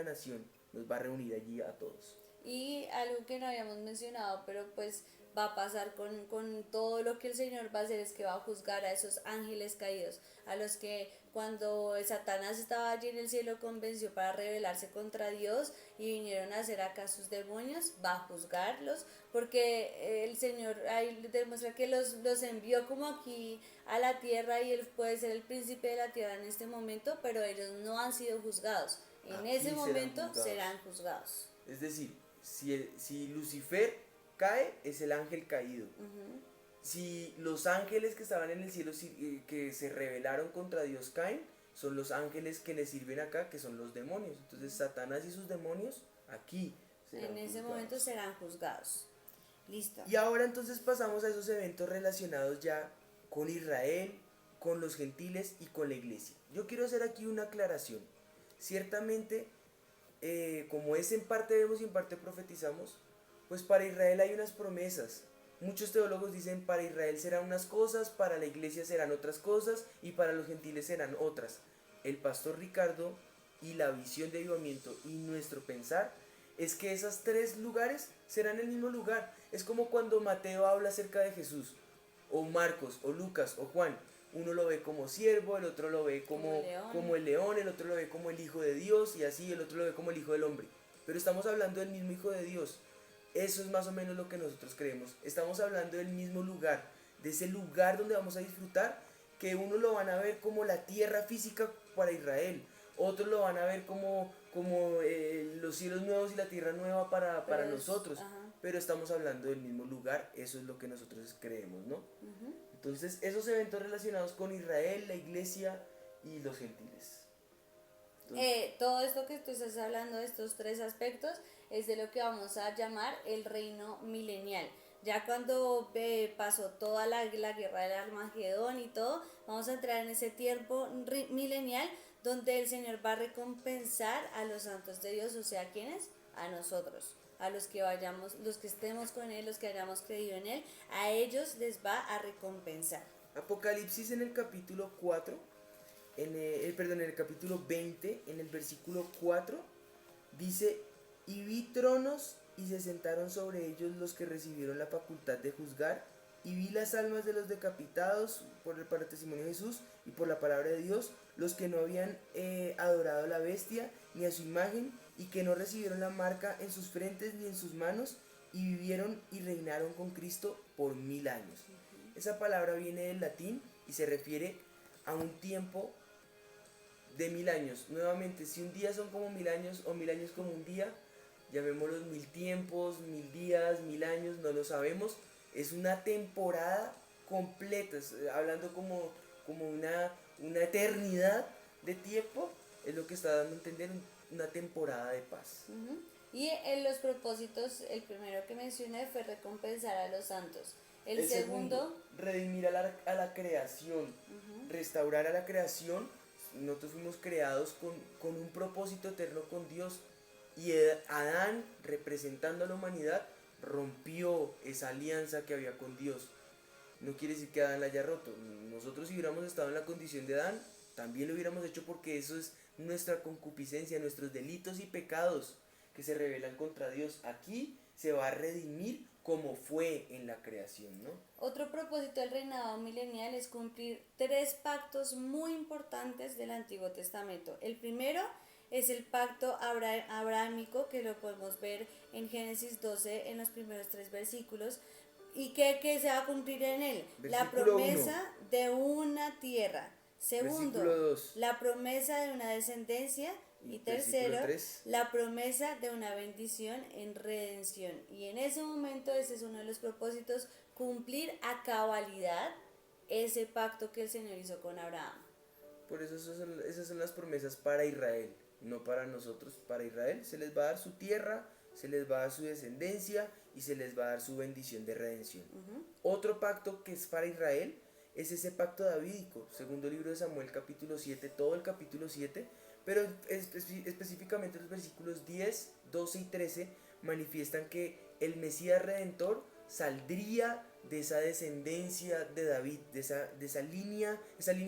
[SPEAKER 1] nación, nos va a reunir allí a todos.
[SPEAKER 2] Y algo que no habíamos mencionado, pero pues va a pasar con todo lo que el Señor va a hacer es que va a juzgar a esos ángeles caídos, a los que cuando Satanás estaba allí en el cielo convenció para rebelarse contra Dios y vinieron a hacer acá sus demonios, va a juzgarlos, porque el Señor ahí demuestra que los envió como aquí a la tierra y él puede ser el príncipe de la tierra en este momento, pero ellos no han sido juzgados. En
[SPEAKER 1] Aquí
[SPEAKER 2] ese
[SPEAKER 1] serán
[SPEAKER 2] momento
[SPEAKER 1] juzgados.
[SPEAKER 2] serán juzgados.
[SPEAKER 1] Es decir, si Lucifer cae, es el ángel caído. Si los ángeles que estaban en el cielo que se rebelaron contra Dios caen, son los ángeles que le sirven acá, que son los demonios. Entonces Satanás y sus demonios aquí serán
[SPEAKER 2] En ese
[SPEAKER 1] juzgados.
[SPEAKER 2] momento serán juzgados. Listo.
[SPEAKER 1] Y ahora entonces pasamos a esos eventos relacionados ya con Israel, con los gentiles y con la iglesia. Yo quiero hacer aquí una aclaración. Ciertamente, como es en parte vemos y en parte profetizamos, pues para Israel hay unas promesas. Muchos teólogos dicen para Israel serán unas cosas, para la iglesia serán otras cosas y para los gentiles serán otras. El pastor Ricardo y la visión de avivamiento y nuestro pensar es que esos tres lugares serán el mismo lugar. Es como cuando Mateo habla acerca de Jesús, o Marcos, o Lucas, o Juan. Uno lo ve como siervo, el otro lo ve como el león, el otro lo ve como el hijo de Dios y así, el otro lo ve como el hijo del hombre. Pero estamos hablando del mismo hijo de Dios. Eso es más o menos lo que nosotros creemos. Estamos hablando del mismo lugar, de ese lugar donde vamos a disfrutar, que uno lo van a ver como la tierra física para Israel, otros lo van a ver como los cielos nuevos y la tierra nueva para nosotros. Pero estamos hablando del mismo lugar, eso es lo que nosotros creemos, ¿no? Entonces, esos eventos relacionados con Israel, la iglesia y los gentiles.
[SPEAKER 2] Todo esto que tú estás hablando de estos tres aspectos es de lo que vamos a llamar el reino milenial. Ya cuando pasó toda la guerra del Armagedón y todo, vamos a entrar en ese tiempo milenial donde el Señor va a recompensar a los santos de Dios, o sea, ¿quiénes? A nosotros, a los que vayamos, los que estemos con Él, los que hayamos creído en Él, a ellos les va a recompensar.
[SPEAKER 1] Apocalipsis en el capítulo 4, en el capítulo 20, en el versículo 4, dice: y vi tronos y se sentaron sobre ellos los que recibieron la facultad de juzgar, y vi las almas de los decapitados por el testimonio de Jesús y por la palabra de Dios, los que no habían adorado a la bestia ni a su imagen, y que no recibieron la marca en sus frentes ni en sus manos, y vivieron y reinaron con Cristo por 1000 años. Esa palabra viene del latín y se refiere a un tiempo de 1000 años. Nuevamente, si un día son como 1000 años o 1000 años como un día, llamémoslos 1000 tiempos, 1000 días, 1000 años, no lo sabemos. Es una temporada completa, hablando como una eternidad de tiempo, es lo que está dando a entender una temporada de paz.
[SPEAKER 2] Y en los propósitos, el primero que mencioné fue recompensar a los santos. El segundo,
[SPEAKER 1] redimir a la creación, restaurar a la creación. Nosotros fuimos creados con un propósito eterno con Dios. Y Adán, representando a la humanidad, rompió esa alianza que había con Dios. No quiere decir que Adán la haya roto. Nosotros, si hubiéramos estado en la condición de Adán, también lo hubiéramos hecho, porque eso es nuestra concupiscencia, nuestros delitos y pecados que se rebelan contra Dios. Aquí se va a redimir como fue en la creación, ¿no?
[SPEAKER 2] Otro propósito del reinado milenial es cumplir 3 pactos muy importantes del Antiguo Testamento. El primero es el pacto abrahámico, que lo podemos ver en Génesis 12 en los primeros 3 versículos. ¿Y qué se va a cumplir en él? La promesa de una tierra. Segundo, la promesa de una descendencia. Y tercero, la promesa de una bendición en redención. Y en ese momento ese es uno de los propósitos, cumplir a cabalidad ese pacto que el Señor hizo con Abraham.
[SPEAKER 1] Por eso esas son las promesas para Israel, no para nosotros. Para Israel se les va a dar su tierra, se les va a dar su descendencia y se les va a dar su bendición de redención. Otro pacto que es para Israel es ese pacto davídico, segundo libro de Samuel capítulo 7, todo el capítulo 7, pero específicamente los versículos 10, 12 y 13 manifiestan que el Mesías Redentor saldría de esa descendencia de David, de esa línea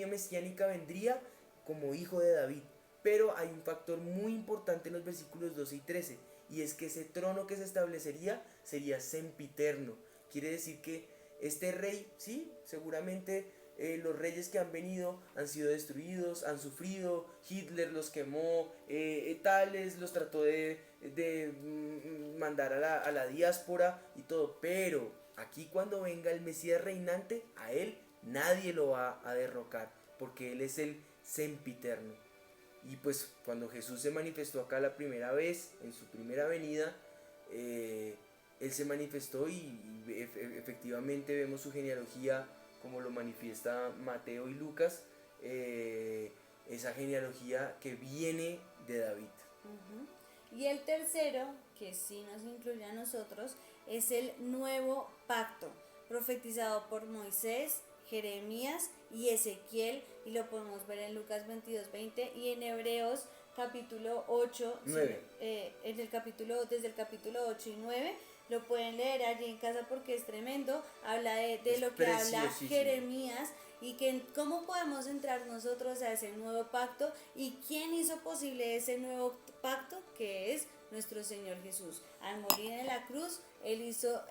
[SPEAKER 1] mesiánica vendría como hijo de David. Pero hay un factor muy importante en los versículos 12 y 13, y es que ese trono que se establecería sería sempiterno, quiere decir que este rey, sí, seguramente los reyes que han venido han sido destruidos, han sufrido, Hitler los quemó, tales los trató de mandar a la diáspora y todo, pero aquí cuando venga el Mesías reinante, a él nadie lo va a derrocar, porque él es el sempiterno. Y pues cuando Jesús se manifestó acá la primera vez, en su primera venida, él se manifestó y efectivamente vemos su genealogía como lo manifiesta Mateo y Lucas, esa genealogía que viene de David.
[SPEAKER 2] Y el tercero, que sí nos incluye a nosotros, es el nuevo pacto, profetizado por Moisés, Jeremías y Ezequiel, y lo podemos ver en Lucas 22:20 y en Hebreos capítulo 8,
[SPEAKER 1] 9.
[SPEAKER 2] desde el capítulo 8 y 9, lo pueden leer allí en casa porque es tremendo, habla de lo que habla Jeremías y que cómo podemos entrar nosotros a ese nuevo pacto y quién hizo posible ese nuevo pacto, que es nuestro Señor Jesús. Al morir en la cruz, Él hizo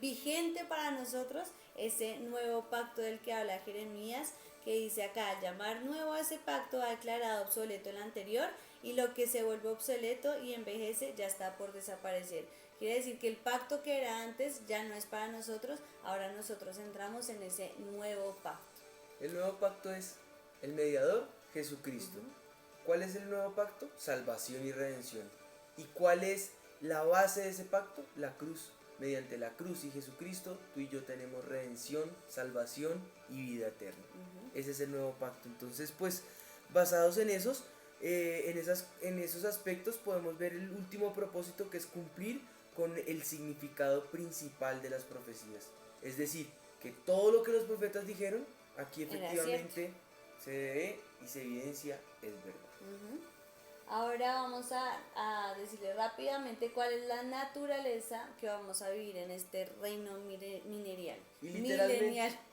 [SPEAKER 2] vigente para nosotros ese nuevo pacto del que habla Jeremías, que dice acá, al llamar nuevo a ese pacto ha declarado obsoleto el anterior, y lo que se vuelve obsoleto y envejece ya está por desaparecer. Quiere decir que el pacto que era antes ya no es para nosotros, ahora nosotros entramos en ese nuevo pacto.
[SPEAKER 1] El nuevo pacto es el mediador, Jesucristo. ¿Cuál es el nuevo pacto? Salvación y redención. ¿Y cuál es la base de ese pacto? La cruz. Mediante la cruz y Jesucristo, tú y yo tenemos redención, salvación y vida eterna. Ese es el nuevo pacto. Entonces, pues, basados en esos aspectos podemos ver el último propósito, que es cumplir con el significado principal de las profecías. Es decir, que todo lo que los profetas dijeron, aquí efectivamente se ve y se evidencia, es verdad.
[SPEAKER 2] Ahora vamos a decirle rápidamente cuál es la naturaleza que vamos a vivir en este reino milenial.
[SPEAKER 1] Y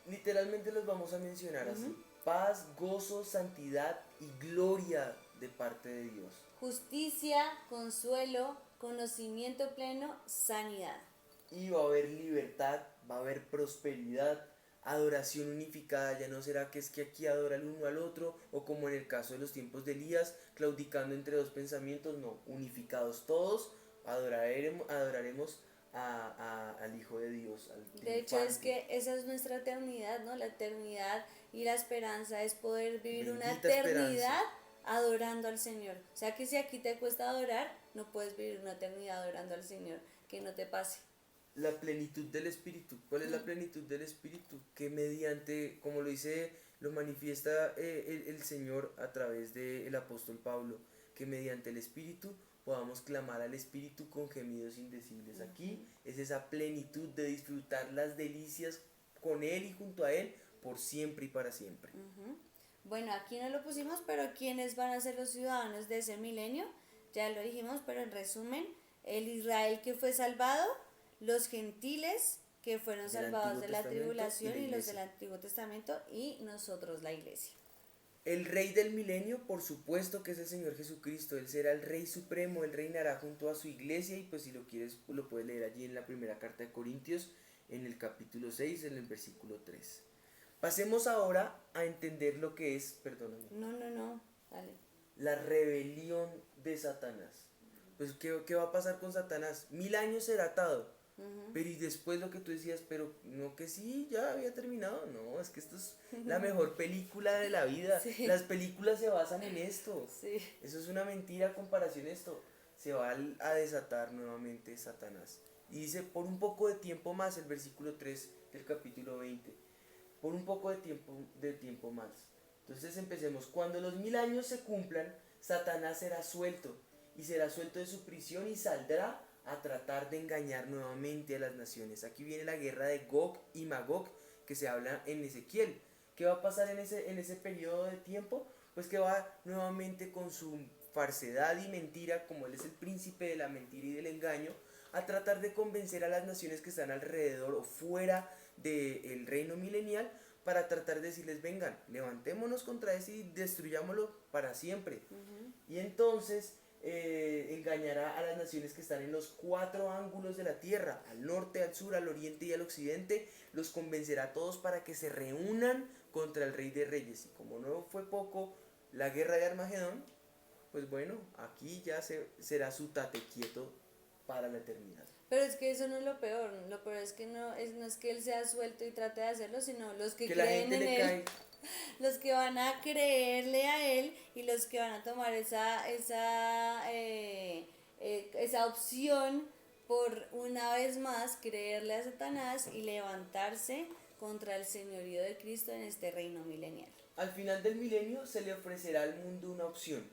[SPEAKER 1] literalmente los vamos a mencionar así: paz, gozo, santidad y gloria de parte de Dios.
[SPEAKER 2] Justicia, consuelo, conocimiento pleno, sanidad.
[SPEAKER 1] Y va a haber libertad, va a haber prosperidad, adoración unificada. Ya no será que es que aquí adora el uno al otro, o como en el caso de los tiempos de Elías, claudicando entre dos pensamientos. No, unificados todos, adoraremos al Hijo de Dios, al
[SPEAKER 2] triunfante. De hecho, es que esa es nuestra eternidad, ¿no? La eternidad y la esperanza es poder vivir bendita una eternidad esperanza, adorando al Señor. O sea que si aquí te cuesta adorar, no puedes vivir una eternidad adorando al Señor, que no te pase.
[SPEAKER 1] La plenitud del Espíritu. ¿Cuál es la plenitud del Espíritu? Que mediante, como lo manifiesta el Señor a través del apóstol Pablo, que mediante el Espíritu podamos clamar al Espíritu con gemidos indecibles. Aquí es esa plenitud de disfrutar las delicias con Él y junto a Él por siempre y para siempre.
[SPEAKER 2] Bueno, aquí no lo pusimos, pero ¿quiénes van a ser los ciudadanos de ese milenio? Ya lo dijimos, pero en resumen, el Israel que fue salvado, los gentiles que fueron salvados de la tribulación y los del Antiguo Testamento, y nosotros, la iglesia.
[SPEAKER 1] El rey del milenio, por supuesto que es el Señor Jesucristo. Él será el rey supremo, él reinará junto a su iglesia, y pues si lo quieres lo puedes leer allí en la primera carta de Corintios, en el capítulo 6, en el versículo 3. Pasemos ahora a entender lo que es, perdóname.
[SPEAKER 2] No, dale.
[SPEAKER 1] La rebelión de Satanás. Pues ¿qué va a pasar con Satanás? 1000 años será atado. Pero y después lo que tú decías, pero no, que sí, ya había terminado. No, es que esto es la mejor película de la vida. Sí. Las películas se basan en esto.
[SPEAKER 2] Sí.
[SPEAKER 1] Eso es una mentira a comparación de esto. Se va a desatar nuevamente Satanás. Y dice, por un poco de tiempo más, el versículo 3 del capítulo 20. Por un poco de tiempo más. Entonces empecemos. Cuando los 1000 años se cumplan, Satanás será suelto. Y será suelto de su prisión y saldrá a tratar de engañar nuevamente a las naciones. Aquí viene la guerra de Gog y Magog, que se habla en Ezequiel. ¿Qué va a pasar en ese periodo de tiempo? Pues que va nuevamente con su falsedad y mentira, como él es el príncipe de la mentira y del engaño, a tratar de convencer a las naciones que están alrededor o fuera del reino milenial, para tratar de decirles, vengan, levantémonos contra ese y destruyámoslo para siempre. Y entonces engañará a las naciones que están en los cuatro ángulos de la tierra, al norte, al sur, al oriente y al occidente, los convencerá a todos para que se reúnan contra el Rey de Reyes. Y como no fue poco la guerra de Armagedón, pues bueno, aquí ya será su tate quieto para la eternidad.
[SPEAKER 2] Pero es que eso no es lo peor es que no es que él sea suelto y trate de hacerlo, sino los que
[SPEAKER 1] La
[SPEAKER 2] creen
[SPEAKER 1] gente
[SPEAKER 2] en
[SPEAKER 1] le
[SPEAKER 2] él,
[SPEAKER 1] cae.
[SPEAKER 2] los que van a creerle a él y los que van a tomar esa opción por una vez más creerle a Satanás y levantarse contra el señorío de Cristo en este reino milenial.
[SPEAKER 1] Al final del milenio se le ofrecerá al mundo una opción.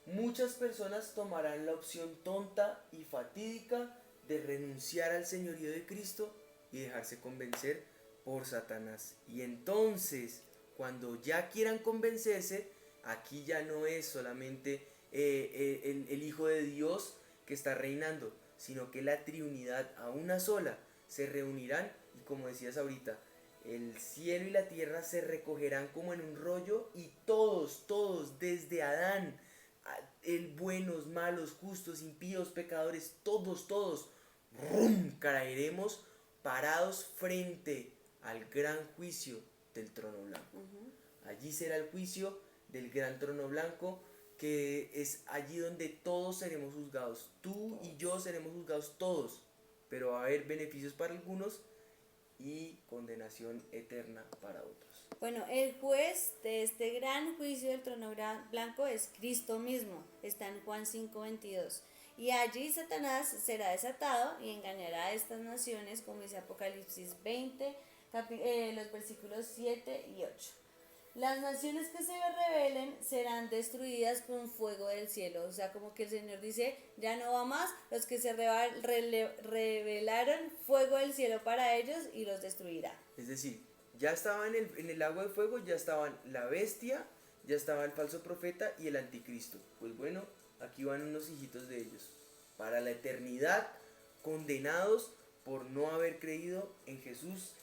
[SPEAKER 1] Muchas personas tomarán la opción tonta y fatídica de renunciar al señorío de Cristo y dejarse convencer por Satanás. Y entonces, cuando ya quieran convencerse, aquí ya no es solamente el Hijo de Dios que está reinando, sino que la Trinidad a una sola se reunirán y, como decías ahorita, el cielo y la tierra se recogerán como en un rollo y todos, desde Adán, el buenos, malos, justos, impíos, pecadores, todos, ¡rum!, caeremos parados frente al gran juicio del trono blanco. Allí será el juicio del gran trono blanco, que es allí donde todos seremos juzgados. Tú y yo seremos juzgados todos, pero va a haber beneficios para algunos y condenación eterna para otros.
[SPEAKER 2] Bueno, el juez de este gran juicio del trono blanco es Cristo mismo, está en Juan 5:22. Y allí Satanás será desatado y engañará a estas naciones, como dice Apocalipsis 20, los versículos 7 y 8. Las naciones que se rebelen serán destruidas con fuego del cielo. O sea, como que el Señor dice, ya no va más, los que se rebelaron, fuego del cielo para ellos y los destruirá.
[SPEAKER 1] Es decir, ya estaban en el lago de fuego, ya estaban la bestia, ya estaba el falso profeta y el anticristo. Pues bueno, aquí van unos hijitos de ellos, para la eternidad, condenados por no haber creído en Jesús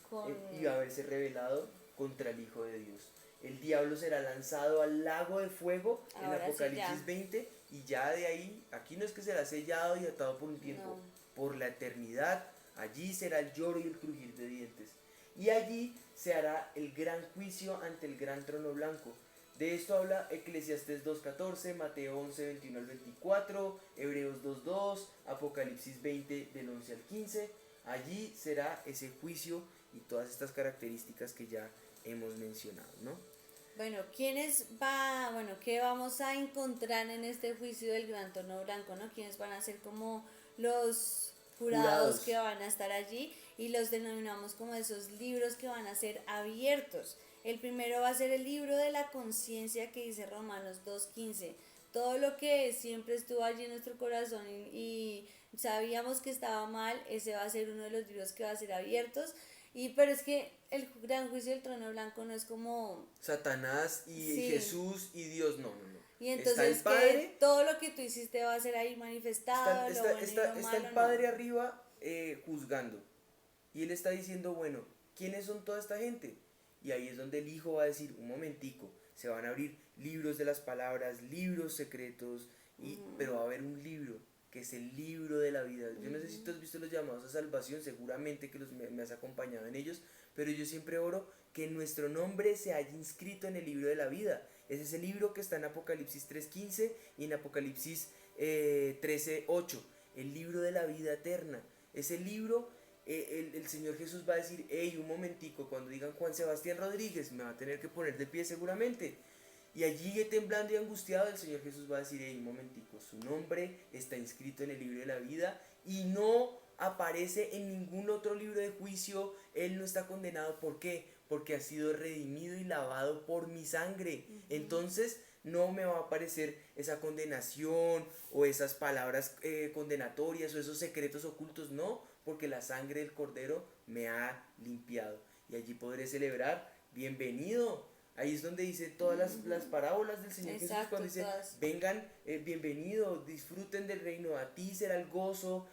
[SPEAKER 1] y haberse rebelado contra el Hijo de Dios. El diablo será lanzado al lago de fuego en Apocalipsis 20 y ya de ahí, aquí no es que será sellado y atado por un tiempo, por la eternidad, allí será el lloro y el crujir de dientes. Y allí se hará el gran juicio ante el gran trono blanco. De esto habla Eclesiastés 2:14, Mateo 11:21 al 24, Hebreos 2:2, Apocalipsis 20 del 11 al 15. Allí será ese juicio y todas estas características que ya hemos mencionado, ¿no?
[SPEAKER 2] Bueno, ¿qué vamos a encontrar en este juicio del gran trono blanco, no? ¿Quiénes van a ser como los jurados que van a estar allí? Y los denominamos como esos libros que van a ser abiertos. El primero va a ser el libro de la conciencia, que dice Romanos 2:15. Todo lo que siempre estuvo allí en nuestro corazón y sabíamos que estaba mal, ese va a ser uno de los libros que va a ser abiertos. Pero es que el gran juicio del trono blanco no es como
[SPEAKER 1] Satanás y Jesús y Dios, no.
[SPEAKER 2] Y entonces que todo lo que tú hiciste va a ser ahí manifestado.
[SPEAKER 1] Está el Padre arriba juzgando. Y él está diciendo, bueno, ¿quiénes son toda esta gente? Y ahí es donde el Hijo va a decir, un momentico, se van a abrir libros de las palabras, libros secretos, pero va a haber un libro, que es el libro de la vida. Yo no sé si tú has visto los llamados a salvación, seguramente que me has acompañado en ellos, pero yo siempre oro que nuestro nombre se haya inscrito en el libro de la vida. Es ese libro que está en Apocalipsis 3:15 y en Apocalipsis 13:8, el libro de la vida eterna. Ese libro, el Señor Jesús va a decir, hey, un momentico, cuando digan Juan Sebastián Rodríguez, me va a tener que poner de pie seguramente. Y allí, temblando y angustiado, el Señor Jesús va a decir, hey, un momentico, su nombre está inscrito en el libro de la vida y no aparece en ningún otro libro de juicio. Él no está condenado. ¿Por qué? Porque ha sido redimido y lavado por mi sangre. Entonces no me va a aparecer esa condenación o esas palabras condenatorias o esos secretos ocultos, no, porque la sangre del Cordero me ha limpiado. Y allí podré celebrar, bienvenido. Ahí es donde dice todas las parábolas del Señor Jesús, cuando dice, vengan, bienvenido, disfruten del reino, a ti será el gozo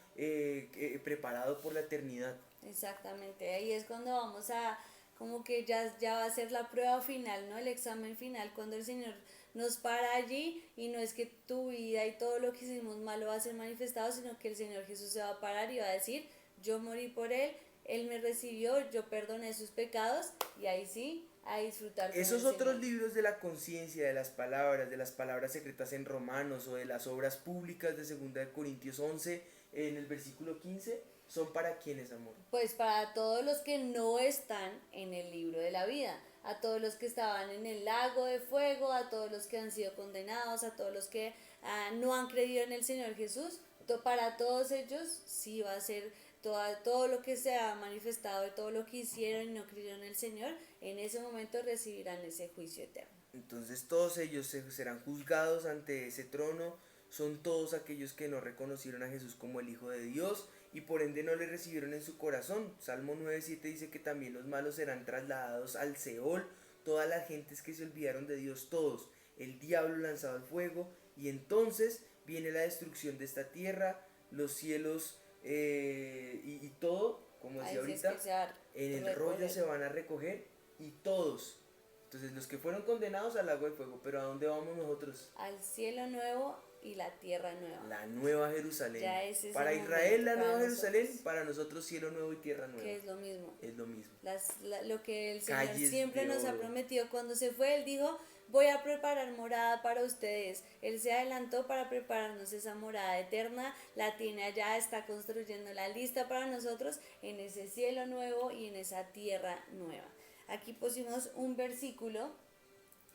[SPEAKER 1] preparado por la eternidad.
[SPEAKER 2] Exactamente, ahí es cuando vamos a, como que ya va a ser la prueba final, ¿no? El examen final, cuando el Señor nos para allí y no es que tu vida y todo lo que hicimos malo va a ser manifestado, sino que el Señor Jesús se va a parar y va a decir, yo morí por él me recibió, yo perdoné sus pecados y ahí sí, a disfrutar con
[SPEAKER 1] Esos
[SPEAKER 2] el
[SPEAKER 1] otros
[SPEAKER 2] Señor.
[SPEAKER 1] libros de la conciencia, de las palabras secretas en Romanos o de las obras públicas de 2 Corintios 11 en el versículo 15, son para quienes, amor.
[SPEAKER 2] Pues para todos los que no están en el libro de la vida, a todos los que estaban en el lago de fuego, a todos los que han sido condenados, a todos los que no han creído en el Señor Jesús, para todos ellos sí va a ser todo lo que se ha manifestado de todo lo que hicieron y no creyeron en el Señor, en ese momento recibirán ese juicio eterno.
[SPEAKER 1] Entonces todos ellos serán juzgados ante ese trono, son todos aquellos que no reconocieron a Jesús como el Hijo de Dios y por ende no le recibieron en su corazón. Salmo 9:7 dice que también los malos serán trasladados al Seol, todas las gentes que se olvidaron de Dios, todos, el diablo lanzado al fuego, y entonces viene la destrucción de esta tierra, los cielos y todo, como decía
[SPEAKER 2] Ahí sí es
[SPEAKER 1] ahorita,
[SPEAKER 2] que se va a
[SPEAKER 1] en el rollo
[SPEAKER 2] recoger.
[SPEAKER 1] se van a recoger y todos. Entonces los que fueron condenados al lago de fuego, pero ¿a dónde vamos nosotros?
[SPEAKER 2] Al cielo nuevo y la tierra nueva.
[SPEAKER 1] La nueva Jerusalén.
[SPEAKER 2] Ya ese es
[SPEAKER 1] Para
[SPEAKER 2] el
[SPEAKER 1] Israel la
[SPEAKER 2] momento,
[SPEAKER 1] nueva
[SPEAKER 2] para
[SPEAKER 1] Jerusalén,
[SPEAKER 2] nosotros.
[SPEAKER 1] para nosotros cielo nuevo y tierra nueva.
[SPEAKER 2] Que es lo mismo.
[SPEAKER 1] Es lo mismo.
[SPEAKER 2] Lo que el Señor
[SPEAKER 1] Calles
[SPEAKER 2] siempre
[SPEAKER 1] de
[SPEAKER 2] nos ha
[SPEAKER 1] oro.
[SPEAKER 2] prometido. Cuando se fue, Él dijo, voy a preparar morada para ustedes. Él se adelantó para prepararnos esa morada eterna, la tiene allá, está construyendo la lista para nosotros en ese cielo nuevo y en esa tierra nueva. Aquí pusimos un versículo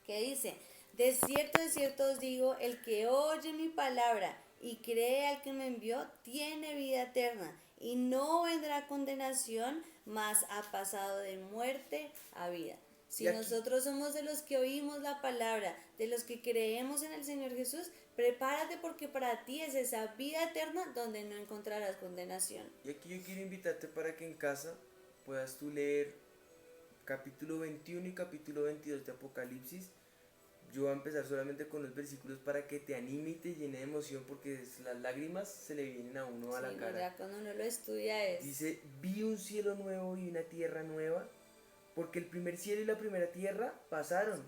[SPEAKER 2] que dice, de cierto os digo, el que oye mi palabra y cree al que me envió, tiene vida eterna y no vendrá condenación, mas ha pasado de muerte a vida. Si
[SPEAKER 1] Y aquí-
[SPEAKER 2] nosotros somos de los que oímos la palabra, de los que creemos en el Señor Jesús, prepárate porque para ti es esa vida eterna donde no encontrarás condenación.
[SPEAKER 1] Y aquí yo quiero invitarte para que en casa puedas tú leer capítulo 21 y capítulo 22 de Apocalipsis. Yo voy a empezar solamente con los versículos para que te anime y te llene de emoción porque las lágrimas se le vienen a uno a la
[SPEAKER 2] Sí, no,
[SPEAKER 1] cara.
[SPEAKER 2] ya cuando uno lo estudia es...
[SPEAKER 1] Dice, vi un cielo nuevo y una tierra nueva, porque el primer cielo y la primera tierra pasaron,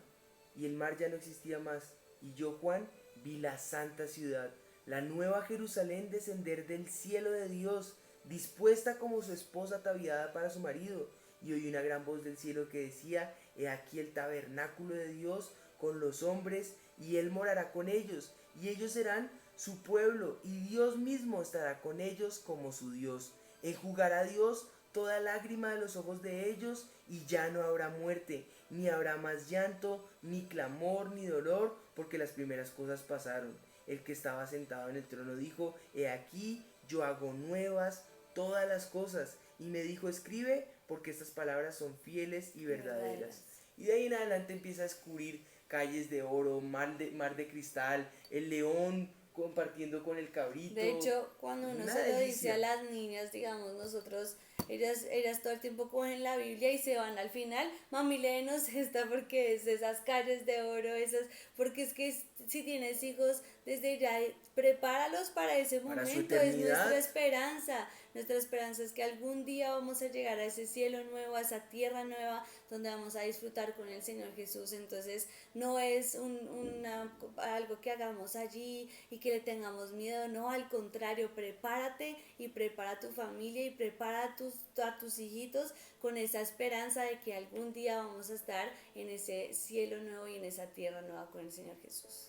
[SPEAKER 1] y el mar ya no existía más. Y yo, Juan, vi la santa ciudad, la nueva Jerusalén descender del cielo de Dios, dispuesta como su esposa ataviada para su marido. Y oí una gran voz del cielo que decía, he aquí el tabernáculo de Dios con los hombres, y él morará con ellos, y ellos serán su pueblo, y Dios mismo estará con ellos como su Dios. Enjugará Dios toda lágrima de los ojos de ellos, y ya no habrá muerte, ni habrá más llanto, ni clamor, ni dolor, porque las primeras cosas pasaron. El que estaba sentado en el trono dijo, he aquí, yo hago nuevas todas las cosas. Y me dijo, escribe, porque estas palabras son fieles y verdaderas. Y de ahí en adelante empieza a descubrir calles de oro, mar de cristal, el león compartiendo con el cabrito.
[SPEAKER 2] De hecho, cuando uno
[SPEAKER 1] Una
[SPEAKER 2] se lo dice
[SPEAKER 1] delicia.
[SPEAKER 2] a las niñas, digamos, nosotros, ellas todo el tiempo cogen la Biblia y se van al final, mami, léenos esta porque es esas calles de oro, porque es que si tienes hijos, desde ya prepáralos para ese
[SPEAKER 1] Para su
[SPEAKER 2] momento, es
[SPEAKER 1] eternidad.
[SPEAKER 2] nuestra esperanza. Nuestra esperanza es que algún día vamos a llegar a ese cielo nuevo, a esa tierra nueva, donde vamos a disfrutar con el Señor Jesús. Entonces, no es algo que hagamos allí y que le tengamos miedo, no, al contrario, prepárate y prepara a tu familia y prepara a tus hijitos con esa esperanza de que algún día vamos a estar en ese cielo nuevo y en esa tierra nueva con el Señor Jesús.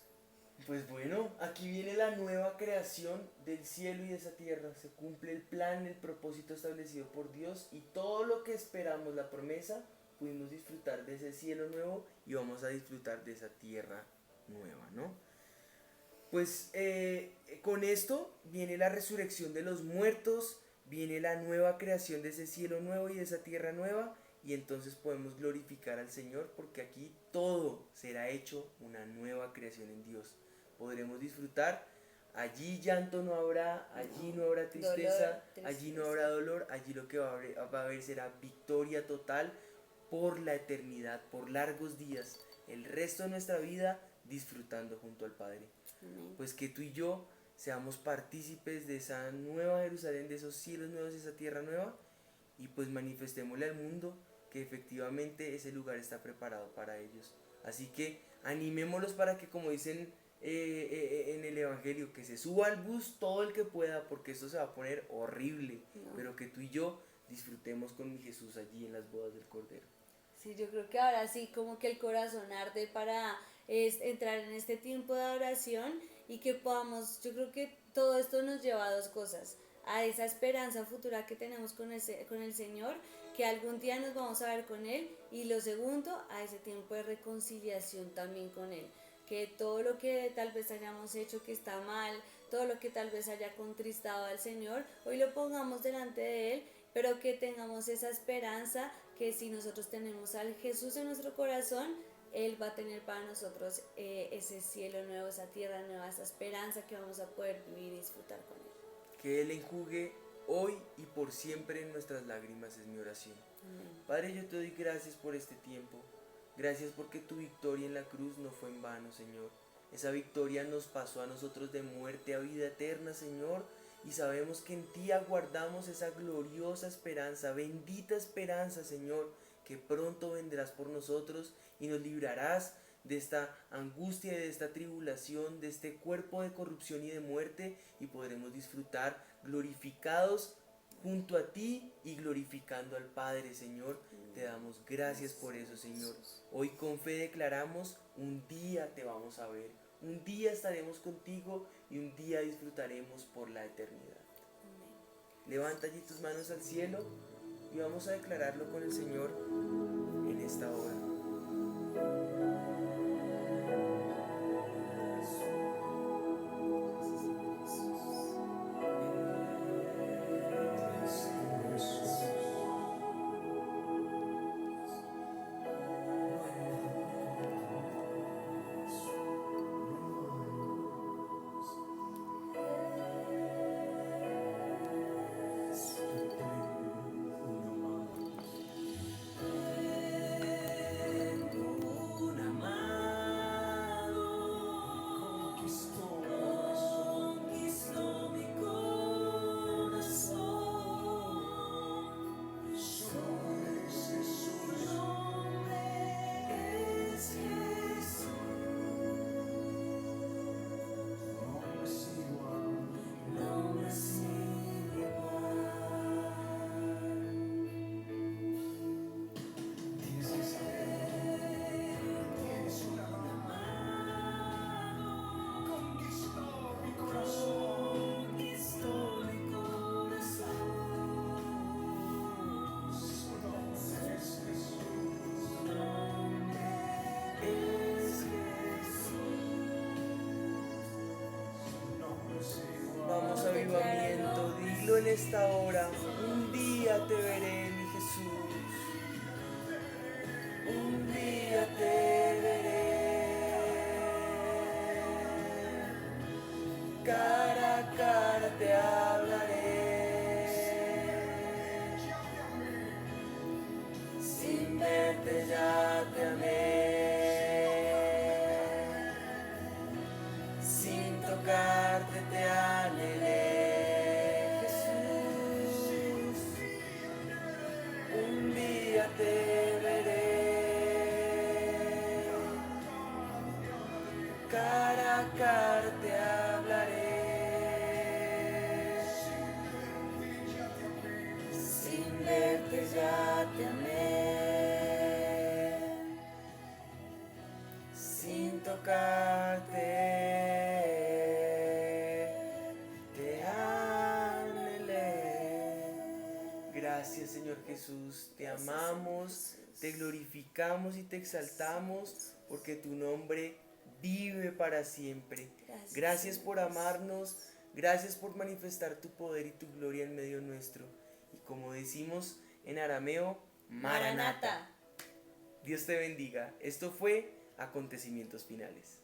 [SPEAKER 1] Pues bueno, aquí viene la nueva creación del cielo y de esa tierra. Se cumple el plan, el propósito establecido por Dios y todo lo que esperamos, la promesa, pudimos disfrutar de ese cielo nuevo y vamos a disfrutar de esa tierra nueva, ¿no? Pues con esto viene la resurrección de los muertos, viene la nueva creación de ese cielo nuevo y de esa tierra nueva, y entonces podemos glorificar al Señor porque aquí todo será hecho una nueva creación en Dios. Podremos disfrutar, allí llanto no habrá, allí no habrá tristeza, allí no habrá dolor, allí lo que va a haber será victoria total por la eternidad, por largos días, el resto de nuestra vida disfrutando junto al Padre. Pues que tú y yo seamos partícipes de esa nueva Jerusalén, de esos cielos nuevos, de esa tierra nueva, y pues manifestémosle al mundo que efectivamente ese lugar está preparado para ellos. Así que Animémoslos para que, como dicen en el Evangelio, que se suba al bus todo el que pueda, porque esto se va a poner horrible,
[SPEAKER 2] No.
[SPEAKER 1] pero que tú y yo disfrutemos con mi Jesús allí en las bodas del Cordero.
[SPEAKER 2] Sí, yo creo que ahora sí, como que el corazón arde para entrar en este tiempo de oración y que podamos, yo creo que todo esto nos lleva a dos cosas, a esa esperanza futura que tenemos con el Señor, que algún día nos vamos a ver con Él, y lo segundo, a ese tiempo de reconciliación también con Él, que todo lo que tal vez hayamos hecho que está mal, todo lo que tal vez haya contristado al Señor, hoy lo pongamos delante de Él, pero que tengamos esa esperanza que si nosotros tenemos al Jesús en nuestro corazón, Él va a tener para nosotros ese cielo nuevo, esa tierra nueva, esa esperanza que vamos a poder vivir y disfrutar con Él.
[SPEAKER 1] Que Él enjugue hoy y por siempre nuestras lágrimas es mi oración.
[SPEAKER 2] Amén.
[SPEAKER 1] Padre, yo te doy gracias por este tiempo. Gracias porque tu victoria en la cruz no fue en vano, Señor. Esa victoria nos pasó a nosotros de muerte a vida eterna, Señor. Y sabemos que en ti aguardamos esa gloriosa esperanza, bendita esperanza, Señor, que pronto vendrás por nosotros y nos librarás de esta angustia, de esta tribulación, de este cuerpo de corrupción y de muerte, y podremos disfrutar glorificados junto a ti y glorificando al Padre, Señor. Te damos gracias por eso, Señor. Hoy con fe declaramos, un día te vamos a ver, un día estaremos contigo y un día disfrutaremos por la eternidad.
[SPEAKER 2] Amén.
[SPEAKER 1] Levanta allí tus manos al cielo y vamos a declararlo con el Señor en esta hora. Vamos a avivamiento, dilo en esta hora. Un día te veré, mi Jesús. Un día te veré. Cara a cara te hablaré. Sin verte ya te amé. Sin tocarte te anhelé. Jesús, un día te veré. Cara a cara te hablaré. Sin verte ya te amé. Sin tocarte te anhelé. Gracias, Señor Jesús, te amamos, te glorificamos y te exaltamos porque tu nombre vive para siempre. Gracias por amarnos, gracias por manifestar tu poder y tu gloria en medio nuestro. Y como decimos en arameo, Maranata. Dios te bendiga. Esto fue Acontecimientos Finales.